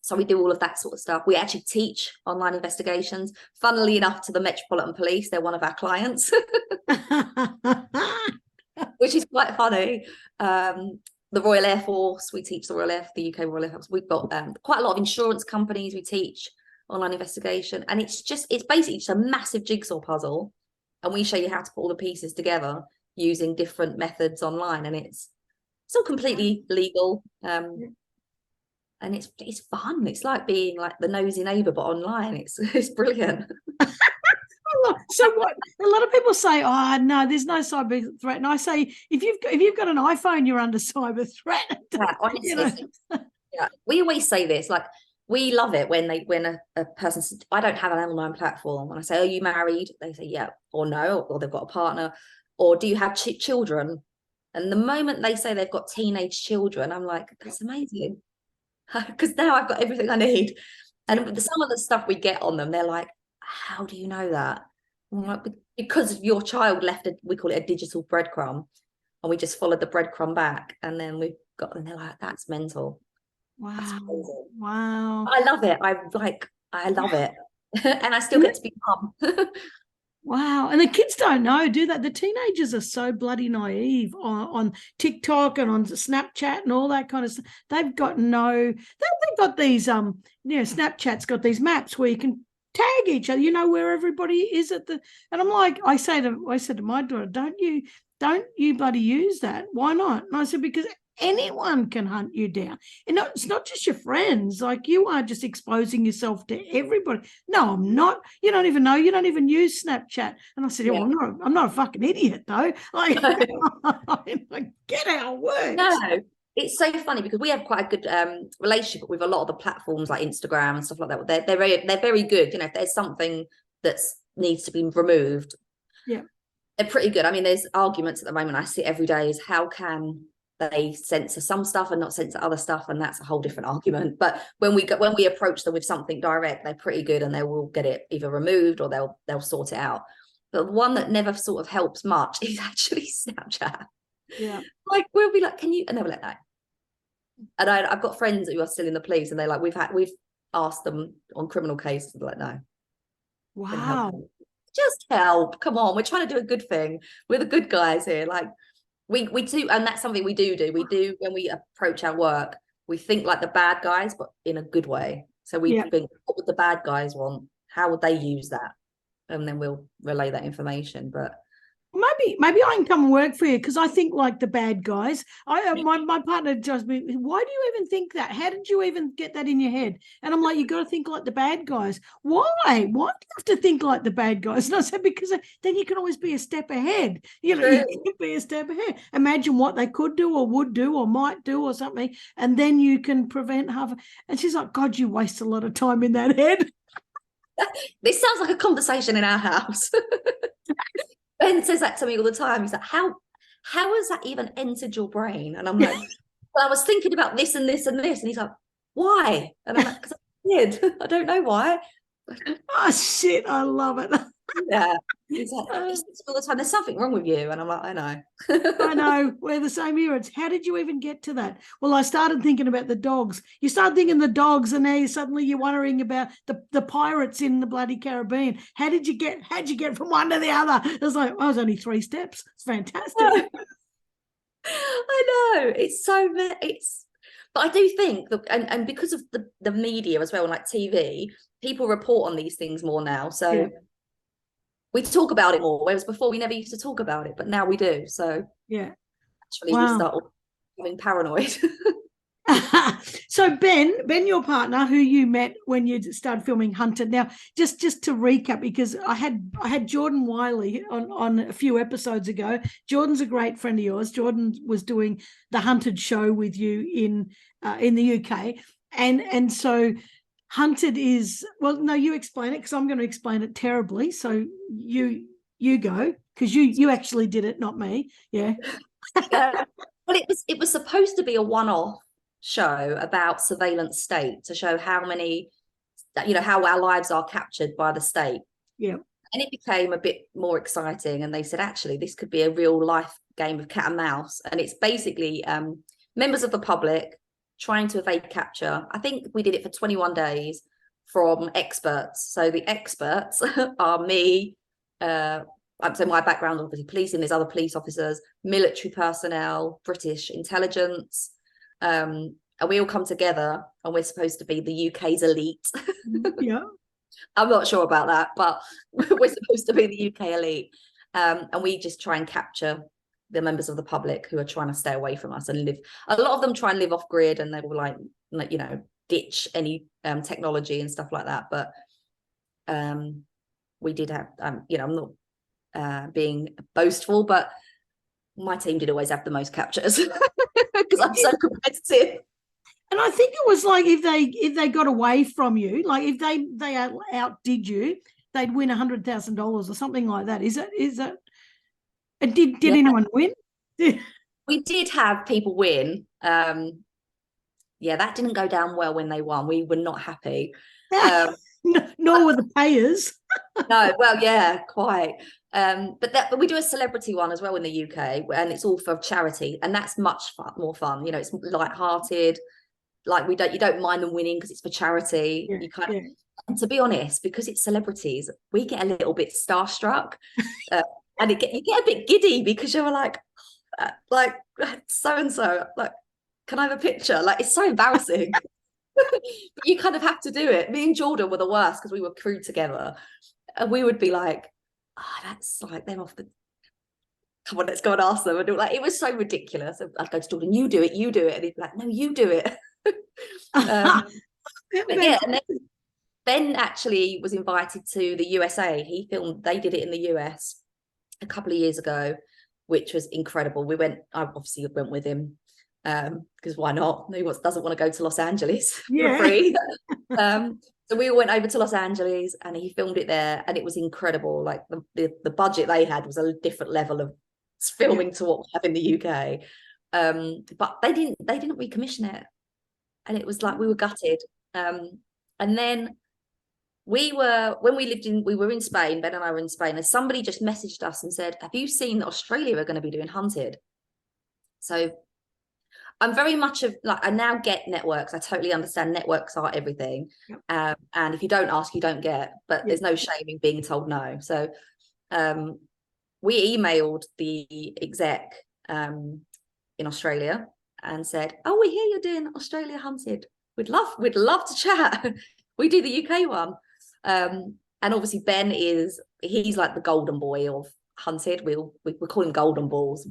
so we do all of that sort of stuff. We actually teach online investigations, funnily enough, to the Metropolitan Police. They're one of our clients, which is quite funny. The Royal Air Force, we teach the UK Royal Air Force. We've got quite a lot of insurance companies we teach online investigation, and it's basically just a massive jigsaw puzzle, and we show you how to put all the pieces together using different methods online, and it's all completely legal, and it's fun. It's like being like the nosy neighbor, but online. It's brilliant. So what a lot of people say, oh no, there's no cyber threat, and I say, if you've got an iPhone, you're under cyber threat. Honestly, we always say this, like, we love it when a person says, I don't have an online platform, and I say, are you married? They say yeah or no, or they've got a partner, or do you have children? And the moment they say they've got teenage children, I'm like, that's amazing, because now I've got everything I need. And some of the stuff we get on them, they're like, how do you know that? I'm like, because your child left we call it a digital breadcrumb, and we just followed the breadcrumb back, and then and they're like, that's mental. Wow. That's amazing. Wow. I love it. I love it. And I still get to be mum. Wow. And the kids don't know, do that. The teenagers are so bloody naive on TikTok and on Snapchat and all that kind of stuff. They've got they've got these, Snapchat's got these maps where you can tag each other, where everybody is and I'm like, I said to my daughter, don't you bloody use that. Why not? And I said, because anyone can hunt you down. And it's not just your friends. Like, you are just exposing yourself to everybody. No, I'm not. You don't even know. You don't even use Snapchat. And I said, well, I'm not a fucking idiot, though. Like, I get how it works. No, it's so funny because we have quite a good relationship with a lot of the platforms like Instagram and stuff like that. They're very good. If there's something that needs to be removed, they're pretty good. I mean, there's arguments at the moment I see every day is how can they censor some stuff and not censor other stuff, and that's a whole different argument. But when we approach them with something direct, they're pretty good, and they will get it either removed or they'll sort it out. But the one that never sort of helps much is actually Snapchat. Yeah, like we'll be like, can you? And they'll be like, no. And I've got friends who are still in the police, and they're like, we've asked them on criminal cases, they're like, no. wow, just help. Come on, we're trying to do a good thing. We're the good guys here. Like, we do, and that's something we do. We do when we approach our work. We think like the bad guys, but in a good way. So we think, what would the bad guys want? How would they use that? And then we'll relay that information. But Maybe I can come and work for you, because I think like the bad guys. My partner just me, why do you even think that? How did you even get that in your head? And I'm like, you got to think like the bad guys. Why? Why do you have to think like the bad guys? And I said, because then you can always be a step ahead. You know, you can be a step ahead. Imagine what they could do or would do or might do or something, and then you can prevent half. And she's like, God, you waste a lot of time in that head. This sounds like a conversation in our house. Ben says that to me all the time. He's like, how has that even entered your brain? And I'm like, well, I was thinking about this and this and this. And he's like, why? And I'm like, because I did. I don't know why. Oh shit, I love it. Yeah. He's like, all the time, there's something wrong with you. And I'm like, I know. I know, we're the same era. It's how did you even get to that? Well, I started thinking about the dogs. You start thinking the dogs, and now suddenly you're wondering about the pirates in the bloody Caribbean. How'd you get from one to the other? It's like, oh, it was only 3 steps. It's fantastic. I know. But I do think that, and because of the media as well, like TV, people report on these things more now. So Yeah. we talk about it more, whereas before we never used to talk about it, but now we do. So Yeah. actually we Wow. start getting paranoid. So Ben, your partner, who you met when you started filming Hunted. Now, just to recap, because I had Jordan Wiley on a few episodes ago. Jordan's a great friend of yours. Jordan was doing the Hunted show with you in the UK, and so Hunted is, well, no, you explain it, because I'm going to explain it terribly. So you go, because you actually did it, not me. Yeah. Well, it was supposed to be a one-off show about surveillance state, to show how many, how our lives are captured by the state. Yeah. And it became a bit more exciting, and they said, actually, this could be a real life game of cat and mouse. And it's basically members of the public trying to evade capture. I think we did it for 21 days from experts. So the experts are me, so my background, obviously policing, there's other police officers, military personnel, British intelligence, and we all come together, and we're supposed to be the UK's elite. Yeah. I'm not sure about that, but we're supposed to be the UK elite, and we just try and capture the members of the public who are trying to stay away from us and live. A lot of them try and live off grid, and they will like ditch any technology and stuff like that. But we did have, I'm not being boastful, but my team did always have the most captures because I'm so competitive. And I think it was like, if they got away from you, like if they outdid you, they'd win $100,000 or something like that. Is that? And did anyone win? We did have people win. Yeah, that didn't go down well when they won. We were not happy. Nor were the payers. No, well, yeah, quite. But we do a celebrity one as well in the UK, and it's all for charity, and that's much more fun. It's light-hearted. Like you don't mind them winning because it's for charity. Yeah, you kind of, and to be honest, because it's celebrities, we get a little bit starstruck, and you get a bit giddy, because you're like so and so, like, can I have a picture? Like, it's so embarrassing. But you kind of have to do it. Me and Jordan were the worst, because we were crewed together, and we would be like, that's like them off the, come on, let's go and ask them. And it was so ridiculous. I'd go to Jordan, you do it, and he'd be like, no, you do it. But yeah, and then Ben actually was invited to the USA. They did it in the US a couple of years ago, which was incredible. I obviously went with him, because why not? Who doesn't want to go to Los Angeles for free? So we all went over to Los Angeles, and he filmed it there, and it was incredible. Like the budget they had was a different level of filming to what we have in the UK. But they didn't recommission it, and it was like, we were gutted. And then we were in Spain. Ben and I were in Spain, and somebody just messaged us and said, have you seen that Australia are going to be doing Hunted? So I'm very much of, like, I now get networks. I totally understand networks are everything. Yep. And if you don't ask, you don't get, but there's no shame in being told no. So we emailed the exec in Australia and said, oh, we hear you're doing Australia Hunted. We'd love to chat. We do the UK one. And obviously Ben he's like the golden boy of hunted. We call him golden balls.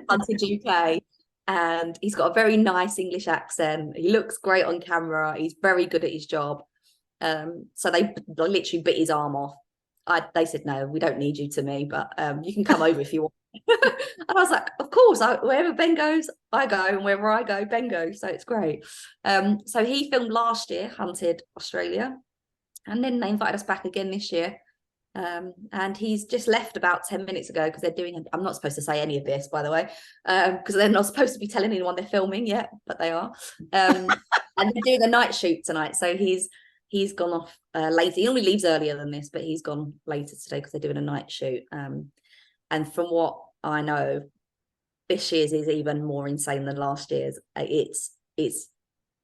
Hunted UK, and he's got a very nice English accent. He looks great on camera. He's very good at his job. So they literally bit his arm off. They said, no, we don't need you to me, but you can come over if you want. And I was like, of course, wherever Ben goes, I go, and wherever I go, Ben goes. So it's great. So he filmed last year, Hunted Australia, and then they invited us back again this year. And he's just left about 10 minutes ago because they're doing, I'm not supposed to say any of this, by the way, because they're not supposed to be telling anyone they're filming yet, but they are. And they're doing a night shoot tonight. So he's gone off later. He normally leaves earlier than this, but he's gone later today because they're doing a night shoot. And from what I know, this year's is even more insane than last year's. It's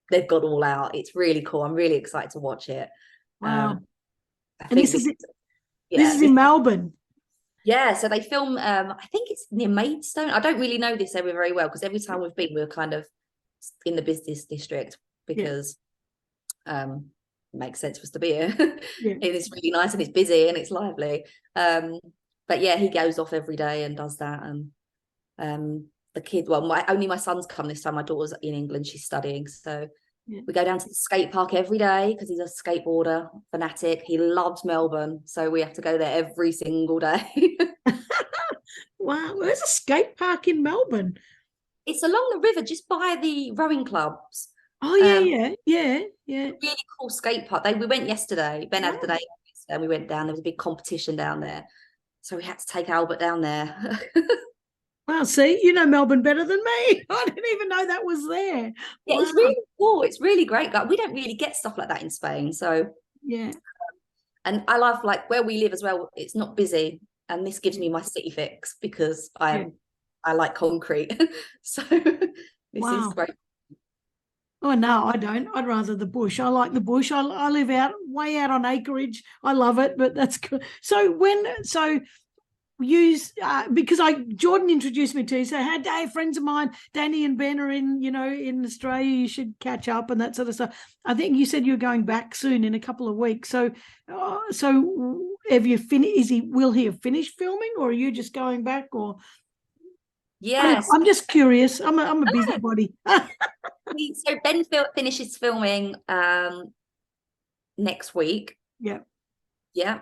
they've got all out. It's really cool. I'm really excited to watch it. Wow. And this is in Melbourne. Yeah, so they film, I think it's near Maidstone. I don't really know this area very well because every time we've been, we're kind of in the business district because it makes sense for us to be here. It's really nice and it's busy and it's lively. But yeah, he goes off every day and does that. And the kid, well, only my son's come this time. My daughter's in England, she's studying. So we go down to the skate park every day because he's a skateboarder fanatic. He loves Melbourne, so we have to go there every single day. Wow, there's a skate park in Melbourne. It's along the river, just by the rowing clubs. Oh yeah. Really cool skate park. We went yesterday. Ben had the day off, and we went down. There was a big competition down there, so we had to take Albert down there. Wow, see, you know Melbourne better than me. I didn't even know that was there. Yeah, wow. It's really cool. It's really great. Like, we don't really get stuff like that in Spain. So yeah. And I love, like, where we live as well, it's not busy. And this gives me my city fix because I like concrete. So this is great. Oh no, I don't. I'd rather the bush. I like the bush. I live way out on acreage. I love it, but that's good. So because Jordan introduced me to you, so had friends of mine, Danny and Ben are in Australia, you should catch up and that sort of stuff. I think you said you're going back soon in a couple of weeks. So have you finished? Will he have finished filming, or are you just going back? Or yes, I'm just curious. I'm a busybody. So Ben finishes filming next week. Yeah.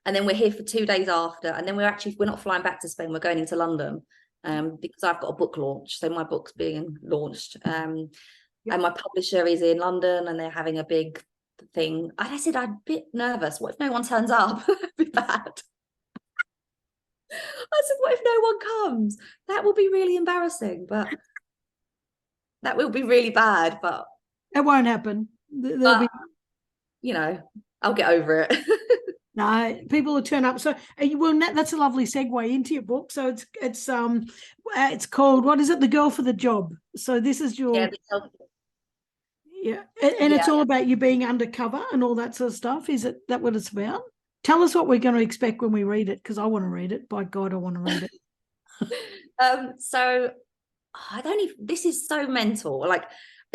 And then we're here for 2 days after, and then we're not flying back to Spain. We're going into London because I've got a book launch. So my book's being launched, and my publisher is in London, and they're having a big thing. And I said, I'm a bit nervous. What if no one turns up? That'd be bad. I said, what if no one comes? That will be really embarrassing, but that will be really bad. But it won't happen. I'll get over it. No, people will turn up. So that's a lovely segue into your book. So it's called, what is it? The Girl for the Job. So this is your and it's all about you being undercover and all that sort of stuff. Is it that what it's about? Tell us what we're going to expect when we read it, because I want to read it. By God, I want to read it. So I don't even. This is so mental. Like,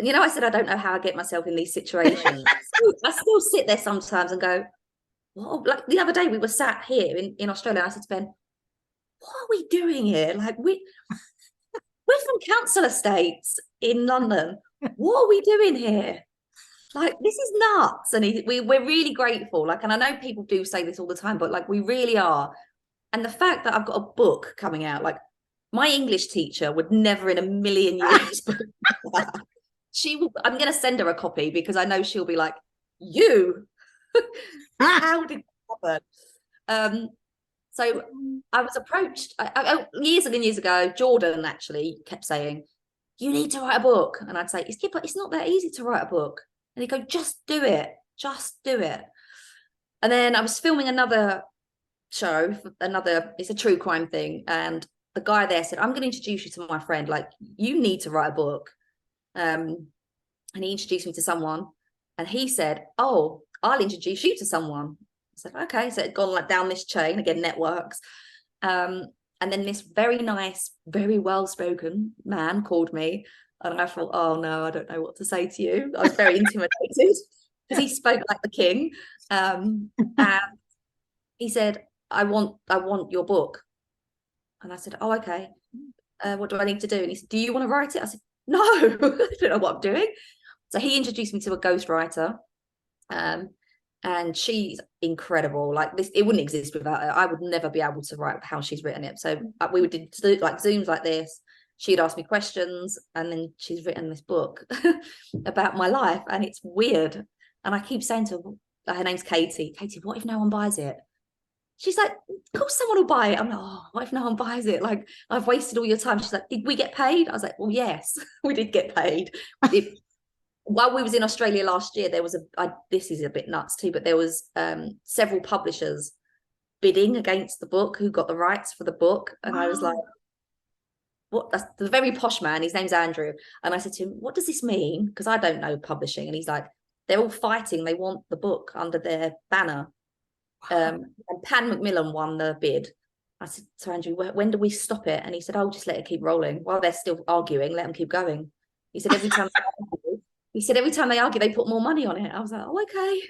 I said I don't know how I get myself in these situations. I still sit there sometimes and go, well, like the other day we were sat here in Australia, and I said to Ben, what are we doing here? Like, we're from council estates in London. What are we doing here? Like, this is nuts. And we're really grateful. Like, and I know people do say this all the time, but like, we really are. And the fact that I've got a book coming out, like, my English teacher would never in a million years. I'm going to send her a copy because I know she'll be like, you. How did it happen? So I was approached years and years ago. Jordan actually kept saying, you need to write a book. And I'd say, but it's not that easy to write a book. And he'd go, just do it. And then I was filming another show, it's a true crime thing. And the guy there said, I'm going to introduce you to my friend. Like, you need to write a book. And he introduced me to someone. And he said, oh, I'll introduce you to someone. I said, okay. So it gone like down this chain, again, networks. And then this very nice, very well-spoken man called me. And I thought, oh no, I don't know what to say to you. I was very intimidated because he spoke like the king. And he said, I want your book. And I said, oh, okay. What do I need to do? And he said, do you want to write it? I said, no, I don't know what I'm doing. So he introduced me to a ghostwriter. And she's incredible. Like this, it wouldn't exist without her. I would never be able to write how she's written it. So we would do like Zooms like this. She'd ask me questions, and then she's written this book about my life, and it's weird. And I keep saying to her name's Katie. Katie, what if no one buys it? She's like, of course someone will buy it. I'm like, oh, what if no one buys it? Like, I've wasted all your time. She's like, did we get paid? I was like, well, yes, we did get paid. While we was in Australia last year, there was this is a bit nuts too, but there was several publishers bidding against the book who got the rights for the book. And I was like, what? That's the very posh man. His name's Andrew. And I said to him, what does this mean? Because I don't know publishing. And he's like, they're all fighting. They want the book under their banner. And Pan Macmillan won the bid. I said to Andrew, when do we stop it? And he said, oh, just let it keep rolling. While they're still arguing, let them keep going. He said, every time they argue, they put more money on it. I was like, oh, okay.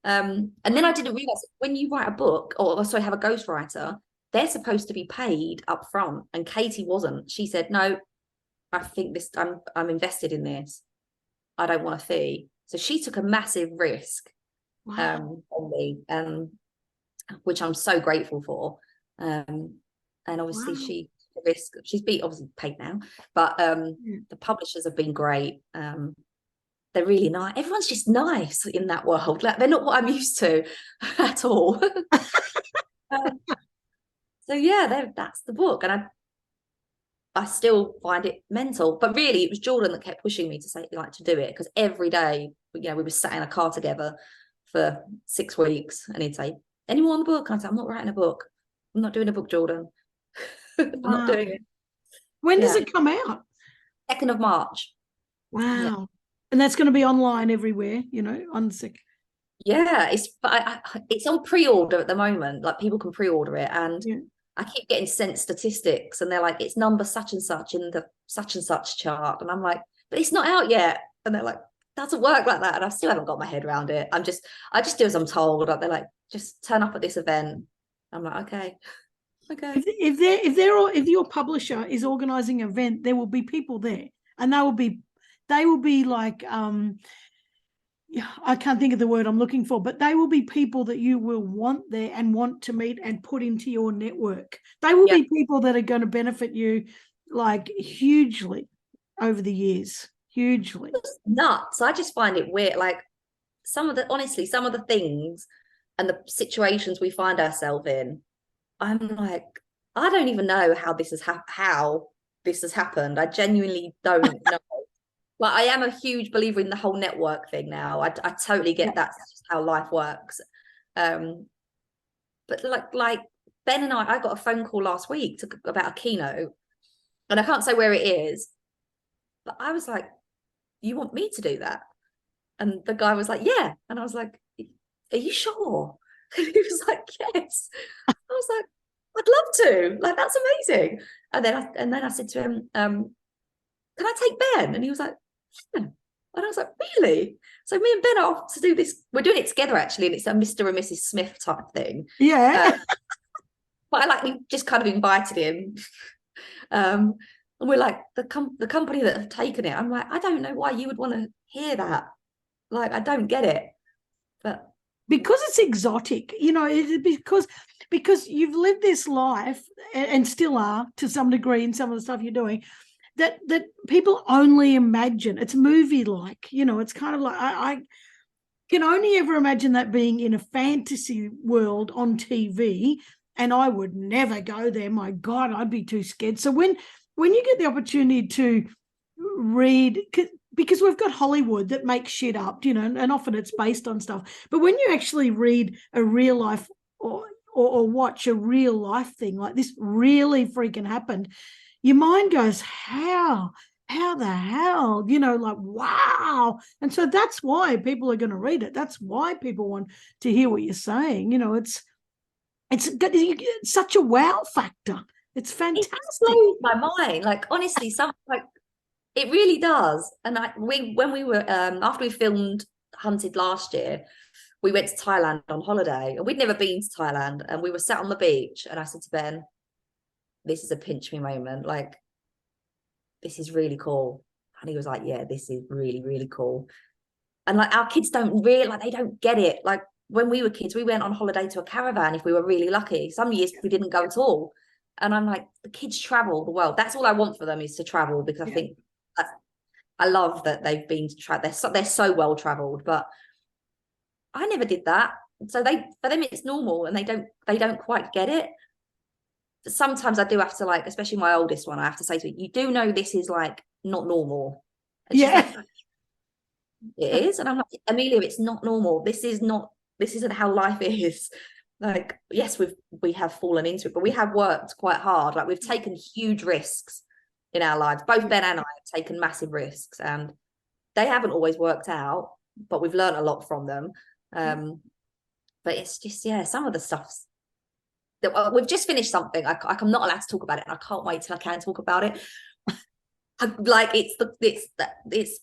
And then I didn't realize when you write a book, or sorry, have a ghostwriter, they're supposed to be paid up front. And Katie wasn't. She said, no, I think this, I'm invested in this. I don't want a fee. So she took a massive risk on me, which I'm so grateful for. And obviously she's obviously paid now, but the publishers have been great. They're really nice. Everyone's just nice in that world. Like, they're not what I'm used to at all. So yeah, that's the book. And I still find it mental, but really it was Jordan that kept pushing me to say, like, to do it, because every day, we were sat in a car together for 6 weeks, and he'd say, any more on the book? And I'd say, I'm not writing a book. I'm not doing a book, Jordan. I'm not doing it. When does it come out? 2nd of March. Wow. Yeah. And that's going to be online everywhere, on sick. Yeah, it's on pre-order at the moment. Like, people can pre-order it, and I keep getting sent statistics, and they're like, it's number such and such in the such and such chart, and I'm like, but it's not out yet. And they're like, doesn't work like that. And I still haven't got my head around it. I just do as I'm told. They're like, just turn up at this event. I'm like, okay. If your publisher is organizing an event, there will be people there, and they will be like, I can't think of the word I'm looking for, but they will be people that you will want there and want to meet and put into your network. They will be people that are going to benefit you, like, hugely over the years. Hugely. It's nuts. I just find it weird. Like, some of the things and the situations we find ourselves in, I'm like, I don't even know how this has happened. I genuinely don't know. Like, I am a huge believer in the whole network thing now. I totally get that's just how life works. But like Ben and I got a phone call last week about a keynote, and I can't say where it is, but I was like, you want me to do that? And the guy was like, yeah. And I was like, are you sure? And he was like, yes. I was like, I'd love to. Like, that's amazing. And then I said to him, can I take Ben? And he was like, yeah. And I was like, really? So me and Ben are off to do this. We're doing it together, actually, and it's a Mr. and Mrs. Smith type thing. Yeah. But we just kind of invited him. And we're like, the company that have taken it. I'm like, I don't know why you would want to hear that. Like, I don't get it. But because it's exotic, because you've lived this life and still are to some degree in some of the stuff you're doing, that people only imagine. It's movie-like, it's kind of like, I can only ever imagine that being in a fantasy world on TV, and I would never go there. My God, I'd be too scared. So when you get the opportunity to read, because we've got Hollywood that makes shit up, and often it's based on stuff. But when you actually read a real life or watch a real life thing like this really freaking happened, your mind goes, how the hell, like, wow. And so that's why people are going to read it. That's why people want to hear what you're saying. It's such a wow factor. It's fantastic. It blows my mind. Like, honestly, it really does. And when we were after we filmed Hunted last year, we went to Thailand on holiday, and we'd never been to Thailand, and we were sat on the beach, and I said to Ben, this is a pinch me moment, like, this is really cool. And he was like, yeah, this is really, really cool. And like, our kids don't really, like, they don't get it. Like, when we were kids, we went on holiday to a caravan if we were really lucky. Some years we didn't go at all. And I'm like, the kids travel the world. That's all I want for them, is to travel, because I think I love that they've been to travel. They're so well traveled, but I never did that. So for them it's normal, and they don't quite get it. Sometimes I do have to, like, especially my oldest one, I have to say to her, you do know this is like not normal. And she's like, it is. And I'm like, Amelia, it's not normal. This isn't how life is. Like, yes, we have fallen into it, but we have worked quite hard. Like, we've taken huge risks in our lives. Both Ben and I have taken massive risks, and they haven't always worked out, but we've learned a lot from them. But it's just, some of the stuff's that we've just finished something. I'm not allowed to talk about it, and I can't wait till I can talk about it. Like, it's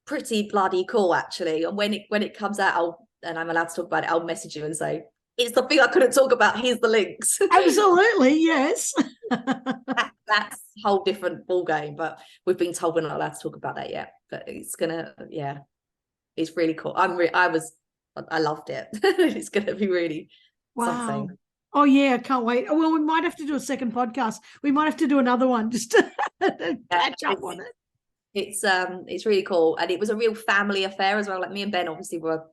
pretty bloody cool, actually. And when it comes out, and I'm allowed to talk about it, I'll message you and say, it's the thing I couldn't talk about. Here's the links. Absolutely, yes. That's a whole different ball game. But we've been told we're not allowed to talk about that yet. But it's gonna, it's really cool. I loved it. It's gonna be really something. Oh yeah, I can't wait. Well, we might have to do a second podcast. We might have to do another one just to catch up on it. It's really cool, and it was a real family affair as well. Like, me and Ben obviously were.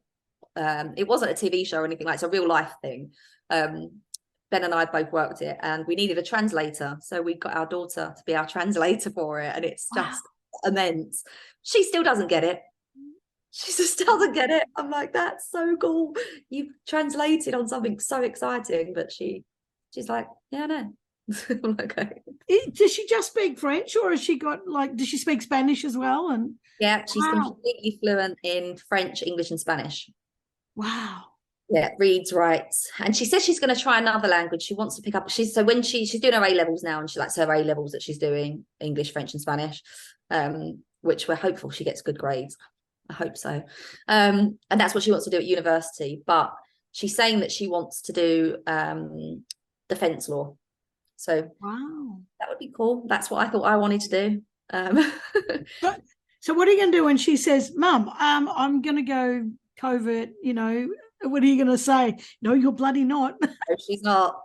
It wasn't a TV show or anything, like, it's a real life thing. Ben and I both worked it, and we needed a translator, so we got our daughter to be our translator for it, and it's just immense. She still doesn't get it. She just doesn't get it. I'm like, that's so cool. You've translated on something so exciting, but she's like, yeah, no. I'm like, okay. Does she just speak French, or has she got, like, does she speak Spanish as well? And yeah, she's completely fluent in French, English, and Spanish. Wow. Yeah, reads, writes, and she says she's going to try another language. She wants to pick up. She's doing her A levels now, and she likes her A levels that she's doing English, French, and Spanish, which we're hopeful she gets good grades. I hope so. And that's what she wants to do at university. But she's saying that she wants to do defense law. So wow, that would be cool. That's what I thought I wanted to do. So what are you going to do when she says, Mum, I'm going to go covert, what are you going to say? No, you're bloody not. No, she's not.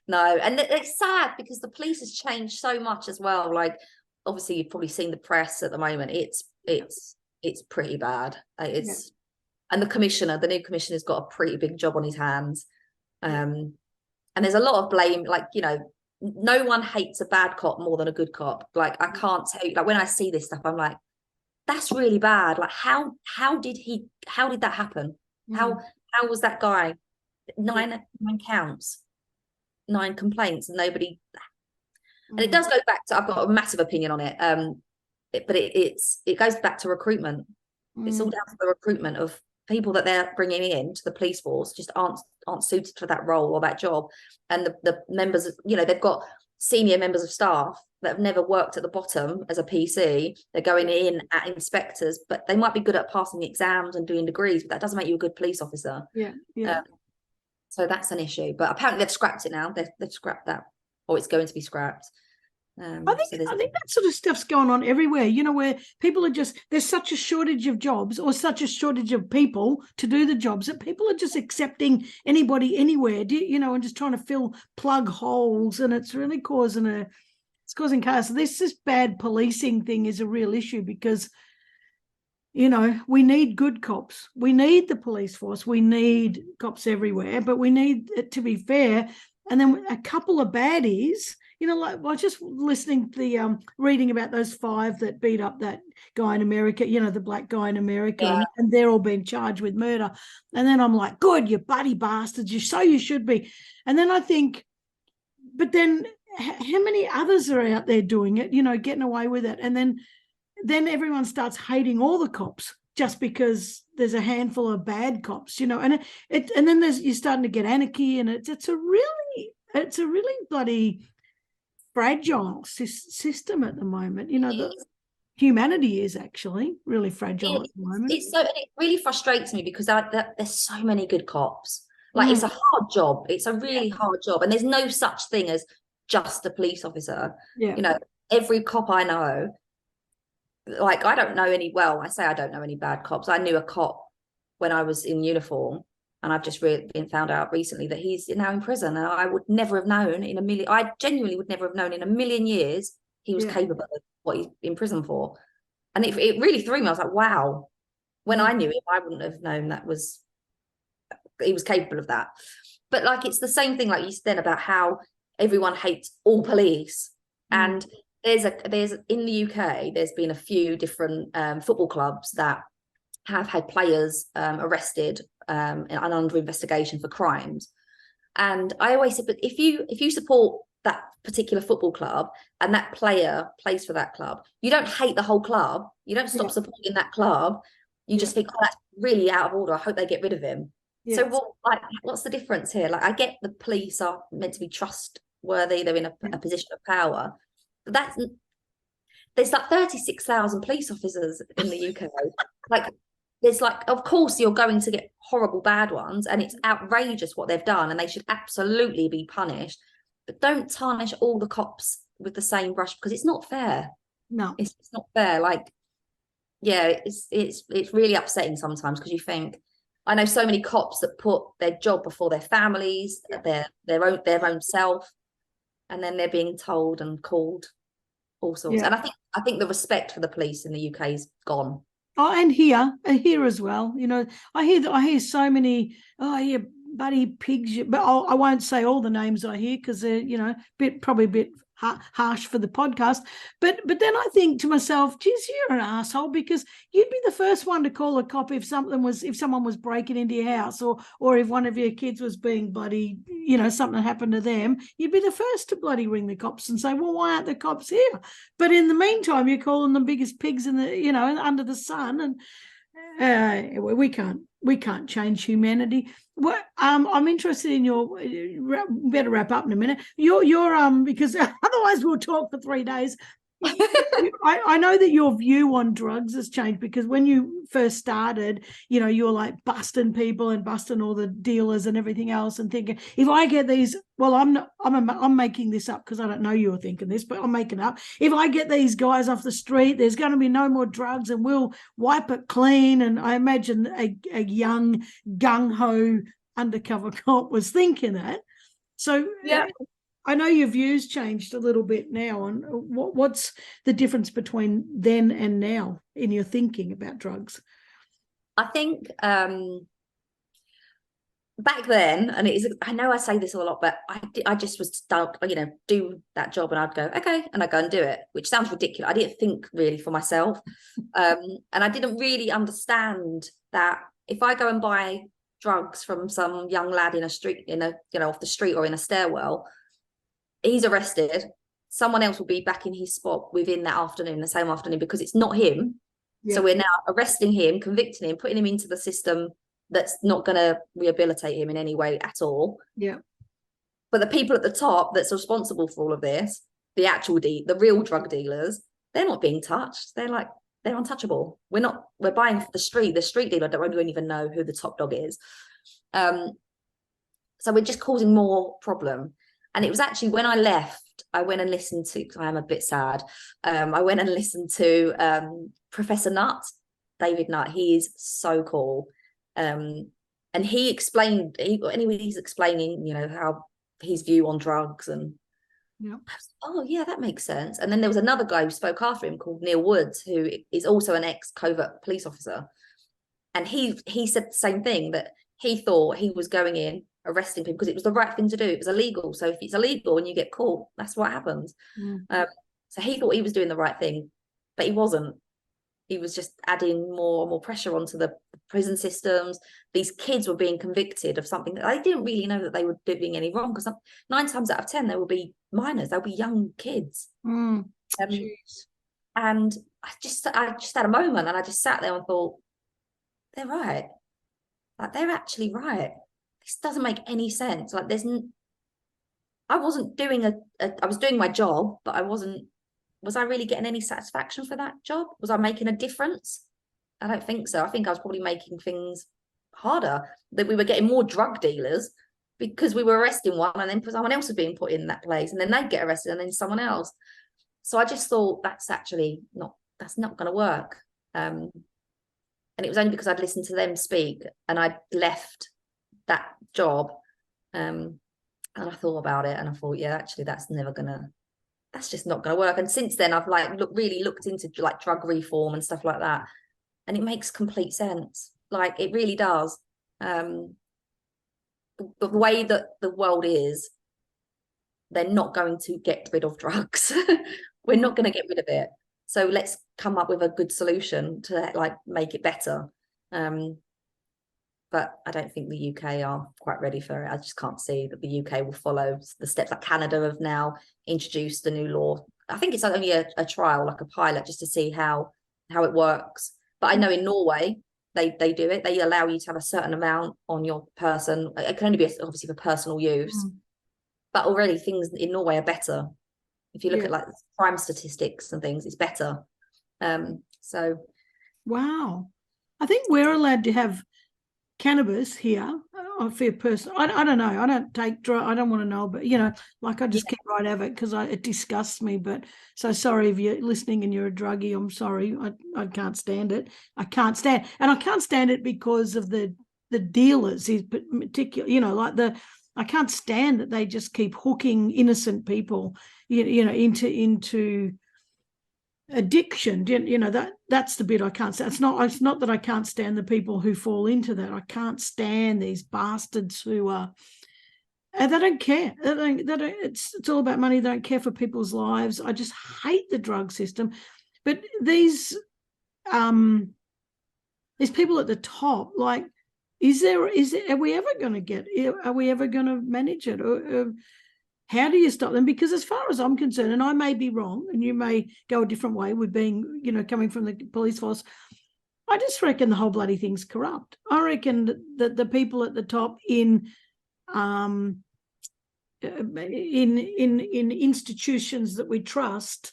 No. And it's sad, because the police has changed so much as well. Like, obviously you've probably seen the press at the moment. It's pretty bad. And the new commissioner's got a pretty big job on his hands. And there's a lot of blame, like, no one hates a bad cop more than a good cop. Like, I can't tell you, like, when I see this stuff, I'm like, that's really bad. Like, how did that happen? How was that guy 9 counts, 9 complaints, and nobody? And it does go back to, I've got a massive opinion on it. But it goes back to recruitment. It's all down to the recruitment of people that they're bringing in to the police force, just aren't suited for that role or that job. And the members of, they've got senior members of staff that have never worked at the bottom as a PC. They're going in at inspectors, but they might be good at passing the exams and doing degrees, but that doesn't make you a good police officer. So that's an issue. But apparently they've scrapped it now. They've scrapped that, or it's going to be scrapped. I think that sort of stuff's going on everywhere, where people are there's such a shortage of jobs, or such a shortage of people to do the jobs, that people are just accepting anybody anywhere, and just trying to plug holes, and it's really causing chaos. This bad policing thing is a real issue, because we need good cops. We need the police force. We need cops everywhere, but we need it to be fair. And then a couple of baddies, like, I was just listening to the reading about those 5 that beat up that guy in America, the black guy in America, and they're all being charged with murder. And then I'm like, good, you bloody bastards, you should be. And then I think, but then how many others are out there doing it, getting away with it? And then everyone starts hating all the cops just because there's a handful of bad cops, and then you're starting to get anarchy, and it's a really bloody fragile system at the moment. humanity is actually really fragile It, at the moment. it's so, and it really frustrates me because there's so many good cops. Like, Mm, it's a hard job. It's a yeah, really hard job, and there's no such thing as just a police officer. yeah, You know, every cop I know, like, I don't know any. Well, I say I don't know any bad cops. I knew a cop when I was in uniform, and I've just been found out recently that he's now in prison. And I would never have known in a million. I genuinely would never have known in a million years he was yeah. capable of what he's in prison for. And it really threw me. I was like, wow. When Mm, I knew him, I wouldn't have known he was capable of that. But like, it's the same thing, like you said, about how everyone hates all police. mm, And there's in the UK, there's been a few different football clubs that have had players arrested and under investigation for crimes. And I always said, but if you support that particular football club and that player plays for that club, you don't hate the whole club. You don't stop yeah, supporting that club. You yeah, just think, oh, that's really out of order. I hope they get rid of him. So yes, what's the difference here? Like, I get the police are meant to be trustworthy. They're in yeah, a position of power. But there's like 36,000 police officers in the UK. Like, there's like, of course, you're going to get horrible bad ones, and it's outrageous what they've done, and they should absolutely be punished. But don't tarnish all the cops with the same brush, because it's not fair. no, It's not fair. Like, yeah, it's really upsetting sometimes, because you think, I know so many cops that put their job before their families, yeah, their own self, and then they're being told and called all sorts. yeah. And I think the respect for the police in the UK is gone. Oh, and here as well. You know, I hear so many. Oh, I hear buddy pigs, but I won't say all the names I hear because they're probably a bit harsh for the podcast. But then I think to myself, geez, you're an asshole, because you'd be the first one to call a cop if someone was breaking into your house, or if one of your kids was being bloody, something happened to them. You'd be the first to bloody ring the cops and say, well, why aren't the cops here? But in the meantime, you're calling them biggest pigs in the under the sun, and we can't change humanity. What I'm interested in your better wrap up in a minute. Your because otherwise we'll talk for 3 days. I know that your view on drugs has changed, because when you first started, you were like busting people and busting all the dealers and everything else, and thinking, if I get these, well, I'm making this up because I don't know you were thinking this, but I'm making it up. If I get these guys off the street, there's going to be no more drugs, and we'll wipe it clean. And I imagine a young gung ho undercover cop was thinking that. So Yeah. I know your views changed a little bit now on what's the difference between then and now in your thinking about drugs. I think back then, and I know I say this a lot, but I just was stuck, do that job, and I'd go, okay, and I'd go and do it, which sounds ridiculous. I didn't think really for myself. And I didn't really understand that if I go and buy drugs from some young lad in a street, off the street or in a stairwell, he's arrested. Someone else will be back in his spot within that afternoon, the same afternoon, because it's not him. Yeah. So we're now arresting him, convicting him, putting him into the system that's not going to rehabilitate him in any way at all. Yeah. But the people at the top that's responsible for all of this, the real drug dealers, they're not being touched. They're untouchable. We're buying for the street dealer don't even know who the top dog is. So we're just causing more problem. And it was actually when I left, I went and listened to, because I am a bit sad, I went and listened to Professor Nutt, David Nutt. He is so cool. And he's explaining, how his view on drugs, and Yeah. oh yeah, that makes sense. And then there was another guy who spoke after him called Neil Woods, who is also an ex-covert police officer. And he said the same thing, that he thought he was going in, arresting people because it was the right thing to do. It was illegal. So if it's illegal and you get caught, that's what happens. Mm. So he thought he was doing the right thing, but he wasn't. He was just adding more and more pressure onto the prison systems. These kids were being convicted of something that they didn't really know that they were doing any wrong, because 9 times out of 10 they will be minors, they'll be young kids. Mm. And I just had a moment, and I just sat there and thought, they're right. Like, they're actually right. This doesn't make any sense. Like, I wasn't doing I was doing my job, but I wasn't was I really getting any satisfaction for that job? Was I making a difference? I don't think so. I think I was probably making things harder, that we were getting more drug dealers because we were arresting one and then someone else was being put in that place, and then they'd get arrested and then someone else. So I just thought that's not going to work. And it was only because I'd listened to them speak and I'd left that job. And I thought about it and I thought, yeah, actually that's just not going to work. And since then I've like really looked into like drug reform and stuff like that. And it makes complete sense. Like it really does. The way that the world is, they're not going to get rid of drugs. We're not going to get rid of it. So let's come up with a good solution to like make it better. But I don't think the UK are quite ready for it. I just can't see that the UK will follow the steps that Canada have now introduced a new law. I think it's only a trial, like a pilot, just to see how it works. But I know in Norway, they do it. They allow you to have a certain amount on your person. It can only be obviously for personal use. But already things in Norway are better. If you look at like crime statistics and things, it's better. So. Wow. I think we're allowed to have cannabis here. I feel personal. I don't know. I don't take drugs. I don't want to know, but like I just keep right of it because it disgusts me. But so sorry if you're listening and you're a druggie. I'm sorry. I can't stand it. I can't stand, and I can't stand it because of the dealers. Is particular. Like I can't stand that they just keep hooking innocent people, into addiction. That's the bit I can't stand. It's not that I can't stand the people who fall into that. I can't stand these bastards who are, and they don't care. It's all about money. They don't care for people's lives. I just hate the drug system. But these people at the top, like, are we ever going to manage it? Or how do you stop them? Because as far as I'm concerned, and I may be wrong, and you may go a different way with being, coming from the police force, I just reckon the whole bloody thing's corrupt. I reckon that the people at the top in institutions that we trust,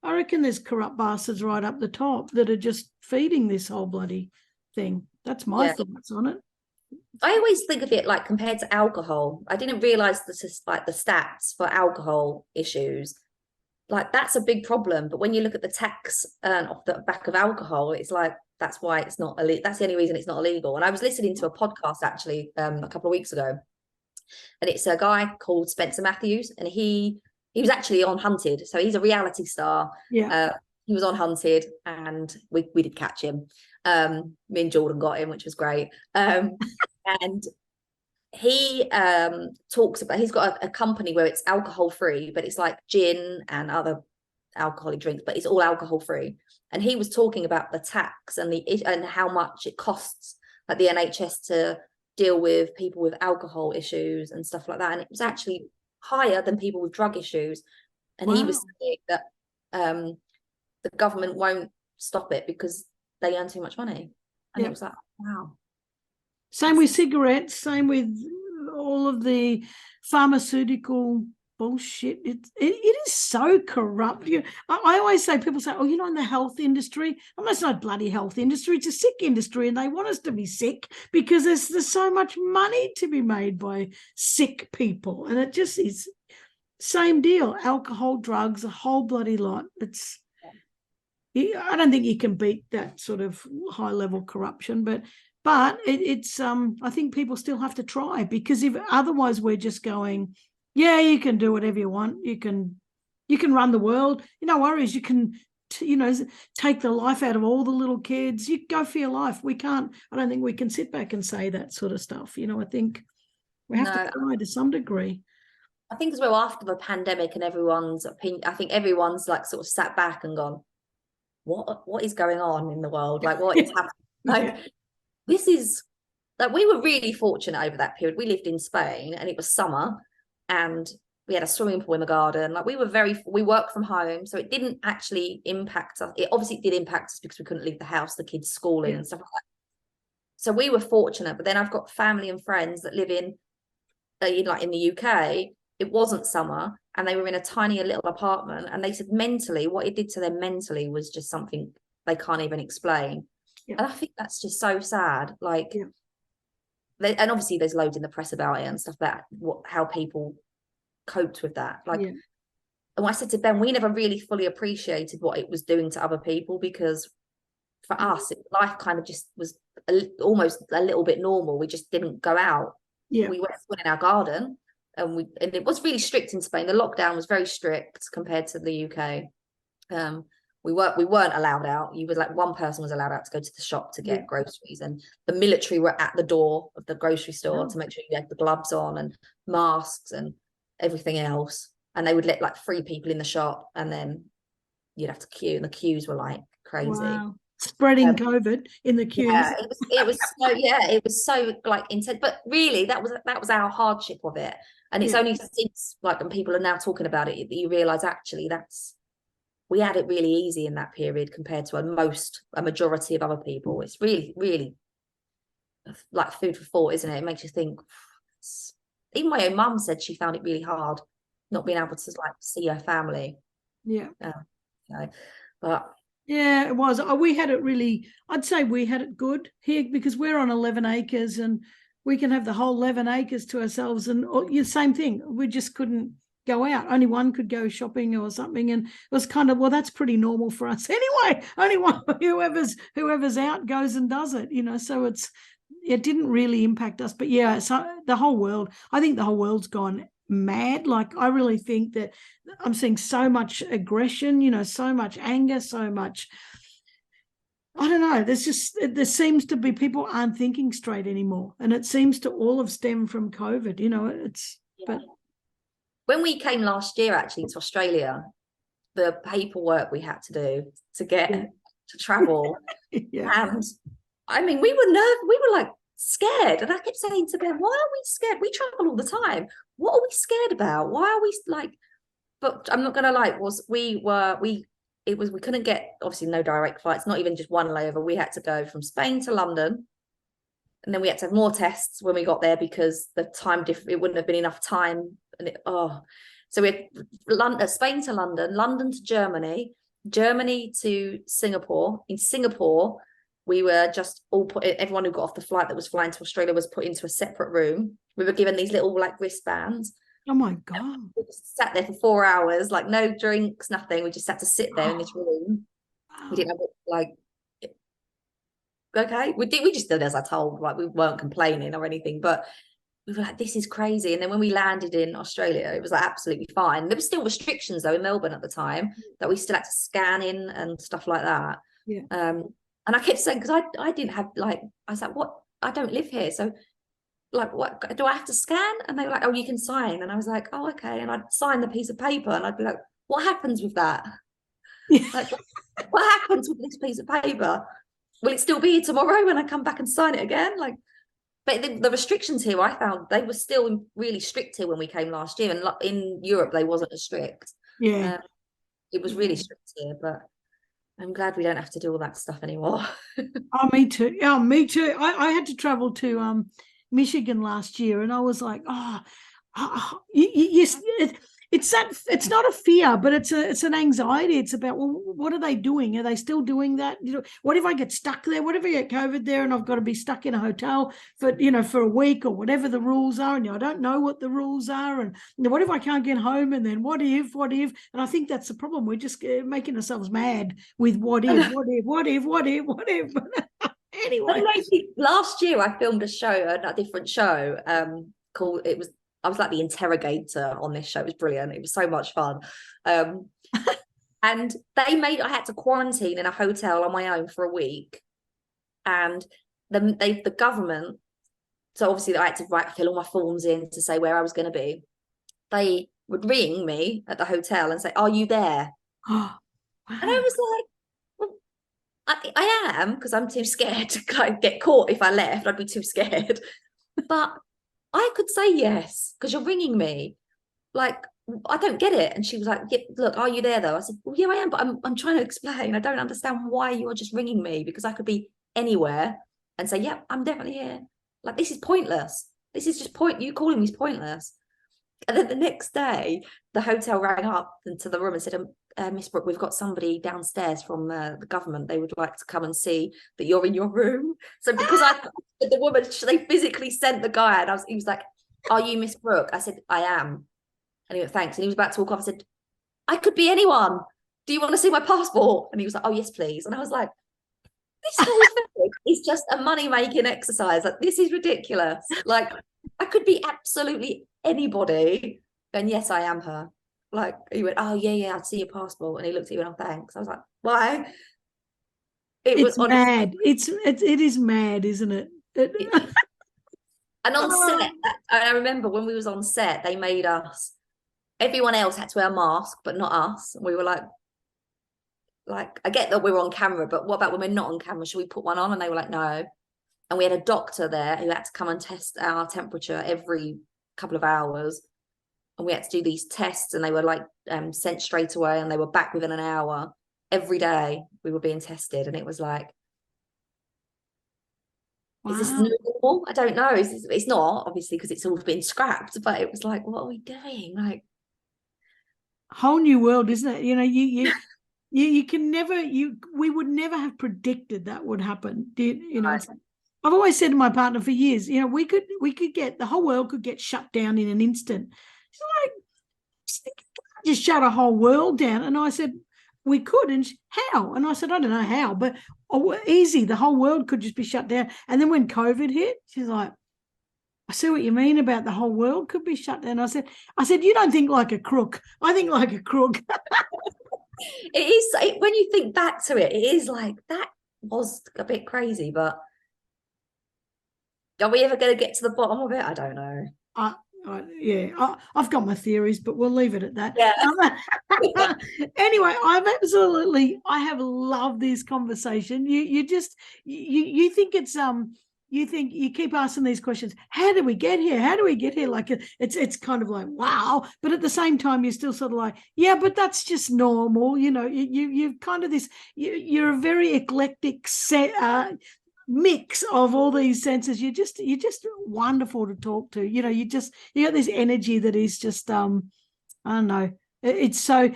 I reckon there's corrupt bastards right up the top that are just feeding this whole bloody thing. That's my thoughts on it. I always think of it like compared to alcohol. I didn't realize the stats for alcohol issues. Like that's a big problem. But when you look at the tax off the back of alcohol, it's like that's why it's not illegal. That's the only reason it's not illegal. And I was listening to a podcast actually a couple of weeks ago, and it's a guy called Spencer Matthews, and he was actually on Hunted. So he's a reality star. Yeah. He was on Hunted, and we did catch him. Me and Jordan got him, which was great. And he talks about, he's got a company where it's alcohol free, but it's like gin and other alcoholic drinks, but it's all alcohol free. And he was talking about the tax and how much it costs like the NHS to deal with people with alcohol issues and stuff like that. And it was actually higher than people with drug issues. And he was saying that the government won't stop it because they earn too much money. And it was like, wow. Same with cigarettes, same with all of the pharmaceutical bullshit. It is so corrupt. I always say, people say, in the health industry. Well, that's not bloody health industry. It's a sick industry, and they want us to be sick because there's so much money to be made by sick people. And it just is same deal. Alcohol, drugs, a whole bloody lot. I don't think you can beat that sort of high level corruption, but it's I think people still have to try, because if otherwise we're just going, you can do whatever you want, you can run the world, no worries, you can take the life out of all the little kids, you go for your life. I don't think we can sit back and say that sort of stuff. I think we have to try to some degree. I think as well, after the pandemic and everyone's opinion, I think everyone's like sort of sat back and gone, what is going on in the world? Like, what is happening? Like, this is like, we were really fortunate over that period. We lived in Spain and it was summer and we had a swimming pool in the garden. Like, we worked from home, so it didn't actually impact us. It obviously did impact us because we couldn't leave the house, the kids' schooling and stuff like that. So we were fortunate. But then I've got family and friends that live in the UK, it wasn't summer, and they were in a tiny little apartment, and they said mentally, what it did to them mentally was just something they can't even explain. Yeah. And I think that's just so sad. Like, Yeah. and obviously there's loads in the press about it and stuff, about how people coped with that. Like, Yeah. and I said to Ben, we never really fully appreciated what it was doing to other people, because for us, life kind of just was almost a little bit normal. We just didn't go out. Yeah. We went in our garden, and it was really strict in Spain. The lockdown was very strict compared to the UK. We weren't allowed out. You was like, one person was allowed out to go to the shop to get groceries, and the military were at the door of the grocery store to make sure you had the gloves on and masks and everything else. And they would let like 3 people in the shop, and then you'd have to queue, and the queues were like crazy. Wow. Spreading COVID in the queues. Yeah, it was so like intense. But really, that was our hardship of it. And it's only since, like, when people are now talking about it, that you realise actually we had it really easy in that period compared to a majority of other people. It's really, really like food for thought, isn't it? It makes you think. Even my own mum said she found it really hard not being able to like see her family. Yeah. But yeah, it was. We had it really, I'd say we had it good here because we're on 11 acres and we can have the whole 11 acres to ourselves. And same thing, we just couldn't go out. Only one could go shopping or something. And it was kind of, well, that's pretty normal for us anyway. Only one, whoever's out goes and does it, so it didn't really impact us. But yeah, so I think the whole world's gone mad. Like, I really think that I'm seeing so much aggression, so much anger, so much, I don't know, there seems to be, people aren't thinking straight anymore, and it seems to all have stemmed from COVID. But when we came last year actually to Australia, the paperwork we had to do to get to travel, and I mean, we were like scared, and I kept saying to Ben, why are we scared? We travel all the time. What are we scared about? Why are we like? But I'm not gonna lie, we couldn't get, obviously, no direct flights, not even just one layover. We had to go from Spain to London, and then we had to have more tests when we got there because the time it wouldn't have been enough time. And so we had Spain to London, London to Germany, Germany to Singapore. In Singapore, we were just all everyone who got off the flight that was flying to Australia was put into a separate room. We were given these little like wristbands. Oh my God. We just sat there for 4 hours, like no drinks, nothing. We just had to sit there in this room. Wow. We didn't have like, okay, we just did as I told, like we weren't complaining or anything, but we were like, this is crazy. And then when we landed in Australia, it was like absolutely fine. There were still restrictions though in Melbourne at the time that we still had to scan in and stuff like that. Yeah. And I kept saying, because I didn't have, like, I was like, what? I don't live here. So, like, what do I have to scan? And they were like, oh, you can sign. And I was like, oh, okay. And I'd sign the piece of paper and I'd be like, what happens with that? Like, what happens with this piece of paper? Will it still be here tomorrow when I come back and sign it again? Like, but the restrictions here, I found they were still really strict here when we came last year. And in Europe, they wasn't as strict. Yeah. It was really strict here, but I'm glad we don't have to do all that stuff anymore. Oh, me too. Yeah, me too. I had to travel to Michigan last year, and I was like, yes, it's not a fear, but it's an anxiety. It's about, well, what are they doing? Are they still doing that? What if I get stuck there? What if I get COVID there and I've got to be stuck in a hotel for a week or whatever the rules are, and I don't know what the rules are, and what if I can't get home? And then what if? And I think that's the problem. We're just making ourselves mad with what if. Anyway, last year I filmed a different show called, I was like the interrogator on this show. It was brilliant. It was so much fun. And I had to quarantine in a hotel on my own for a week. And the government, so obviously I had to fill all my forms in to say where I was going to be. They would ring me at the hotel and say, are you there? Oh, wow. And I was like, well, I am, because I'm too scared to like get caught. If I left, I'd be too scared. But I could say yes, because you're ringing me. Like, I don't get it. And she was like, yeah, look, are you there though? I said, well, yeah, I am, but I'm trying to explain. I don't understand why you're just ringing me, because I could be anywhere and say, yeah, I'm definitely here. Like, this is pointless. This is just you calling me is pointless. And then the next day, the hotel rang up into the room and said, Miss Brooke, we've got somebody downstairs from the government. They would like to come and see that you're in your room. So because I the woman, they physically sent the guy, and he was like, are you Miss Brooke? I said, I am. And he went, thanks. And he was about to walk off. I said, I could be anyone. Do you want to see my passport? And he was like, oh, yes, please. And I was like, this whole thing is just a money-making exercise. Like, this is ridiculous. Like, I could be absolutely anybody. And yes, I am her. Like, he went, oh, yeah, I'd see your passport. And he looked at you and, oh, thanks. I was like, why? It's mad. It is mad, isn't it? And on set, I remember when we was on set, they made us, everyone else had to wear a mask, but not us. And we were like, I get that we're on camera, but what about when we're not on camera? Should we put one on? And they were like, no. And we had a doctor there who had to come and test our temperature every couple of hours. And we had to do these tests, and they were like sent straight away, and they were back within an hour. Every day we were being tested, and it was like, is this normal? I don't know. It's not, obviously, because it's all been scrapped, but it was like, what are we doing? Like, whole new world, isn't it? You know, you can never, we would never have predicted that would happen. You know, right. I've always said to my partner for years, you know, we could get, the whole world could get shut down in an instant. She's like, just shut a whole world down. And I said, we could. And how? And I said, I don't know how, but easy. The whole world could just be shut down. And then when COVID hit, she's like, I see what you mean about the whole world could be shut down. I said, you don't think like a crook. I think like a crook. It is, when you think back to it, it is like, that was a bit crazy, but are we ever going to get to the bottom of it? I don't know. Yeah, I've got my theories, but we'll leave it at that. Yeah. Anyway, I have loved this conversation. You think it's you keep asking these questions. How do we get here? How do we get here? Like it's kind of like, wow, but at the same time, you're still sort of like, yeah, but that's just normal. You know, you've kind of this. You're a very eclectic set. Mix of all these senses. You're just wonderful to talk to. You know, you got this energy that is just I don't know. It's so,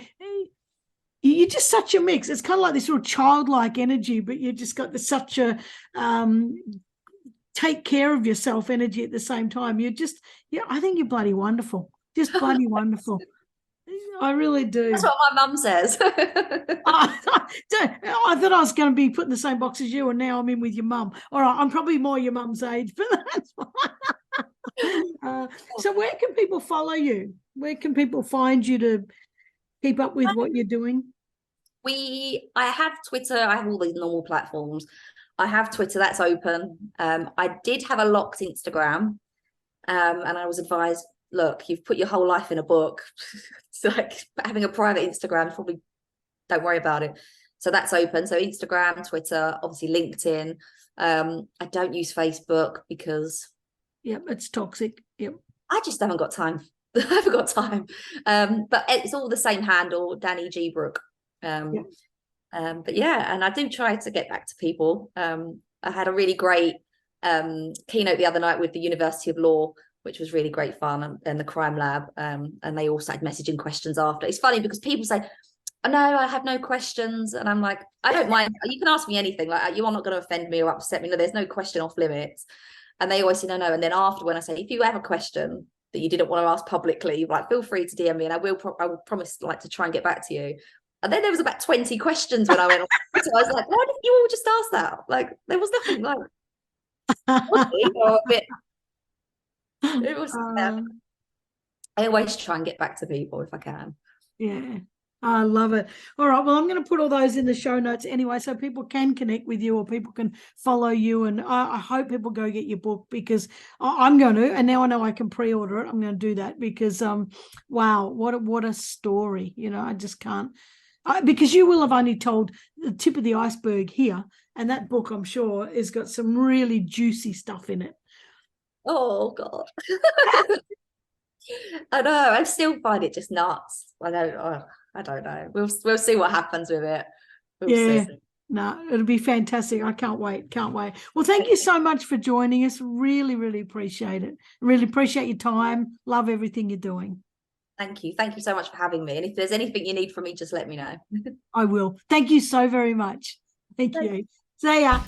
you're just such a mix. It's kind of like this real childlike energy, but you just got such a take care of yourself energy at the same time. I think you're bloody wonderful. Just bloody wonderful. I really do. That's what my mum says. I thought I was going to be put in the same box as you, and now I'm in with your mum. All right, I'm probably more your mum's age, but that's fine. So where can people follow you? Where can people find you to keep up with what you're doing? I have Twitter. I have all these normal platforms. I have Twitter, that's open. I did have a locked Instagram, and I was advised, look, you've put your whole life in a book. So like having a private Instagram, probably don't worry about it. So that's open. So Instagram, Twitter, obviously LinkedIn. I don't use Facebook because it's toxic. Yep. I just haven't got time. I haven't got time. But it's all the same handle, Danni G Brooke. But yeah, and I do try to get back to people. I had a really great keynote the other night with the University of Law, which was really great fun, and the crime lab, and they all started messaging questions after. It's funny because people say, oh, no, I have no questions, and I'm like, I don't mind, you can ask me anything, like, you are not going to offend me or upset me. No, there's no question off limits. And they always say no. And then after, when I say, if you have a question that you didn't want to ask publicly, like, feel free to DM me, and I will promise like to try and get back to you. And then there was about 20 questions when I went on. So I was like, why didn't you all just ask that? Like, there was nothing like it was. I always try and get back to people if I can. Yeah, I love it. All right, well, I'm going to put all those in the show notes anyway, so people can connect with you or people can follow you. And I hope people go get your book, because I'm going to, and now I know I can pre-order it. I'm going to do that because, wow, what a story. You know, I just can't. Because you will have only told the tip of the iceberg here, and that book, I'm sure, has got some really juicy stuff in it. Oh God. I know. I still find it just nuts. I don't know. We'll see what happens with it. We'll see. No, it'll be fantastic. I can't wait. Can't wait. Well, thank you so much for joining us. Really, really appreciate it. Really appreciate your time. Love everything you're doing. Thank you. Thank you so much for having me. And if there's anything you need from me, just let me know. I will. Thank you so very much. Thank you. See ya.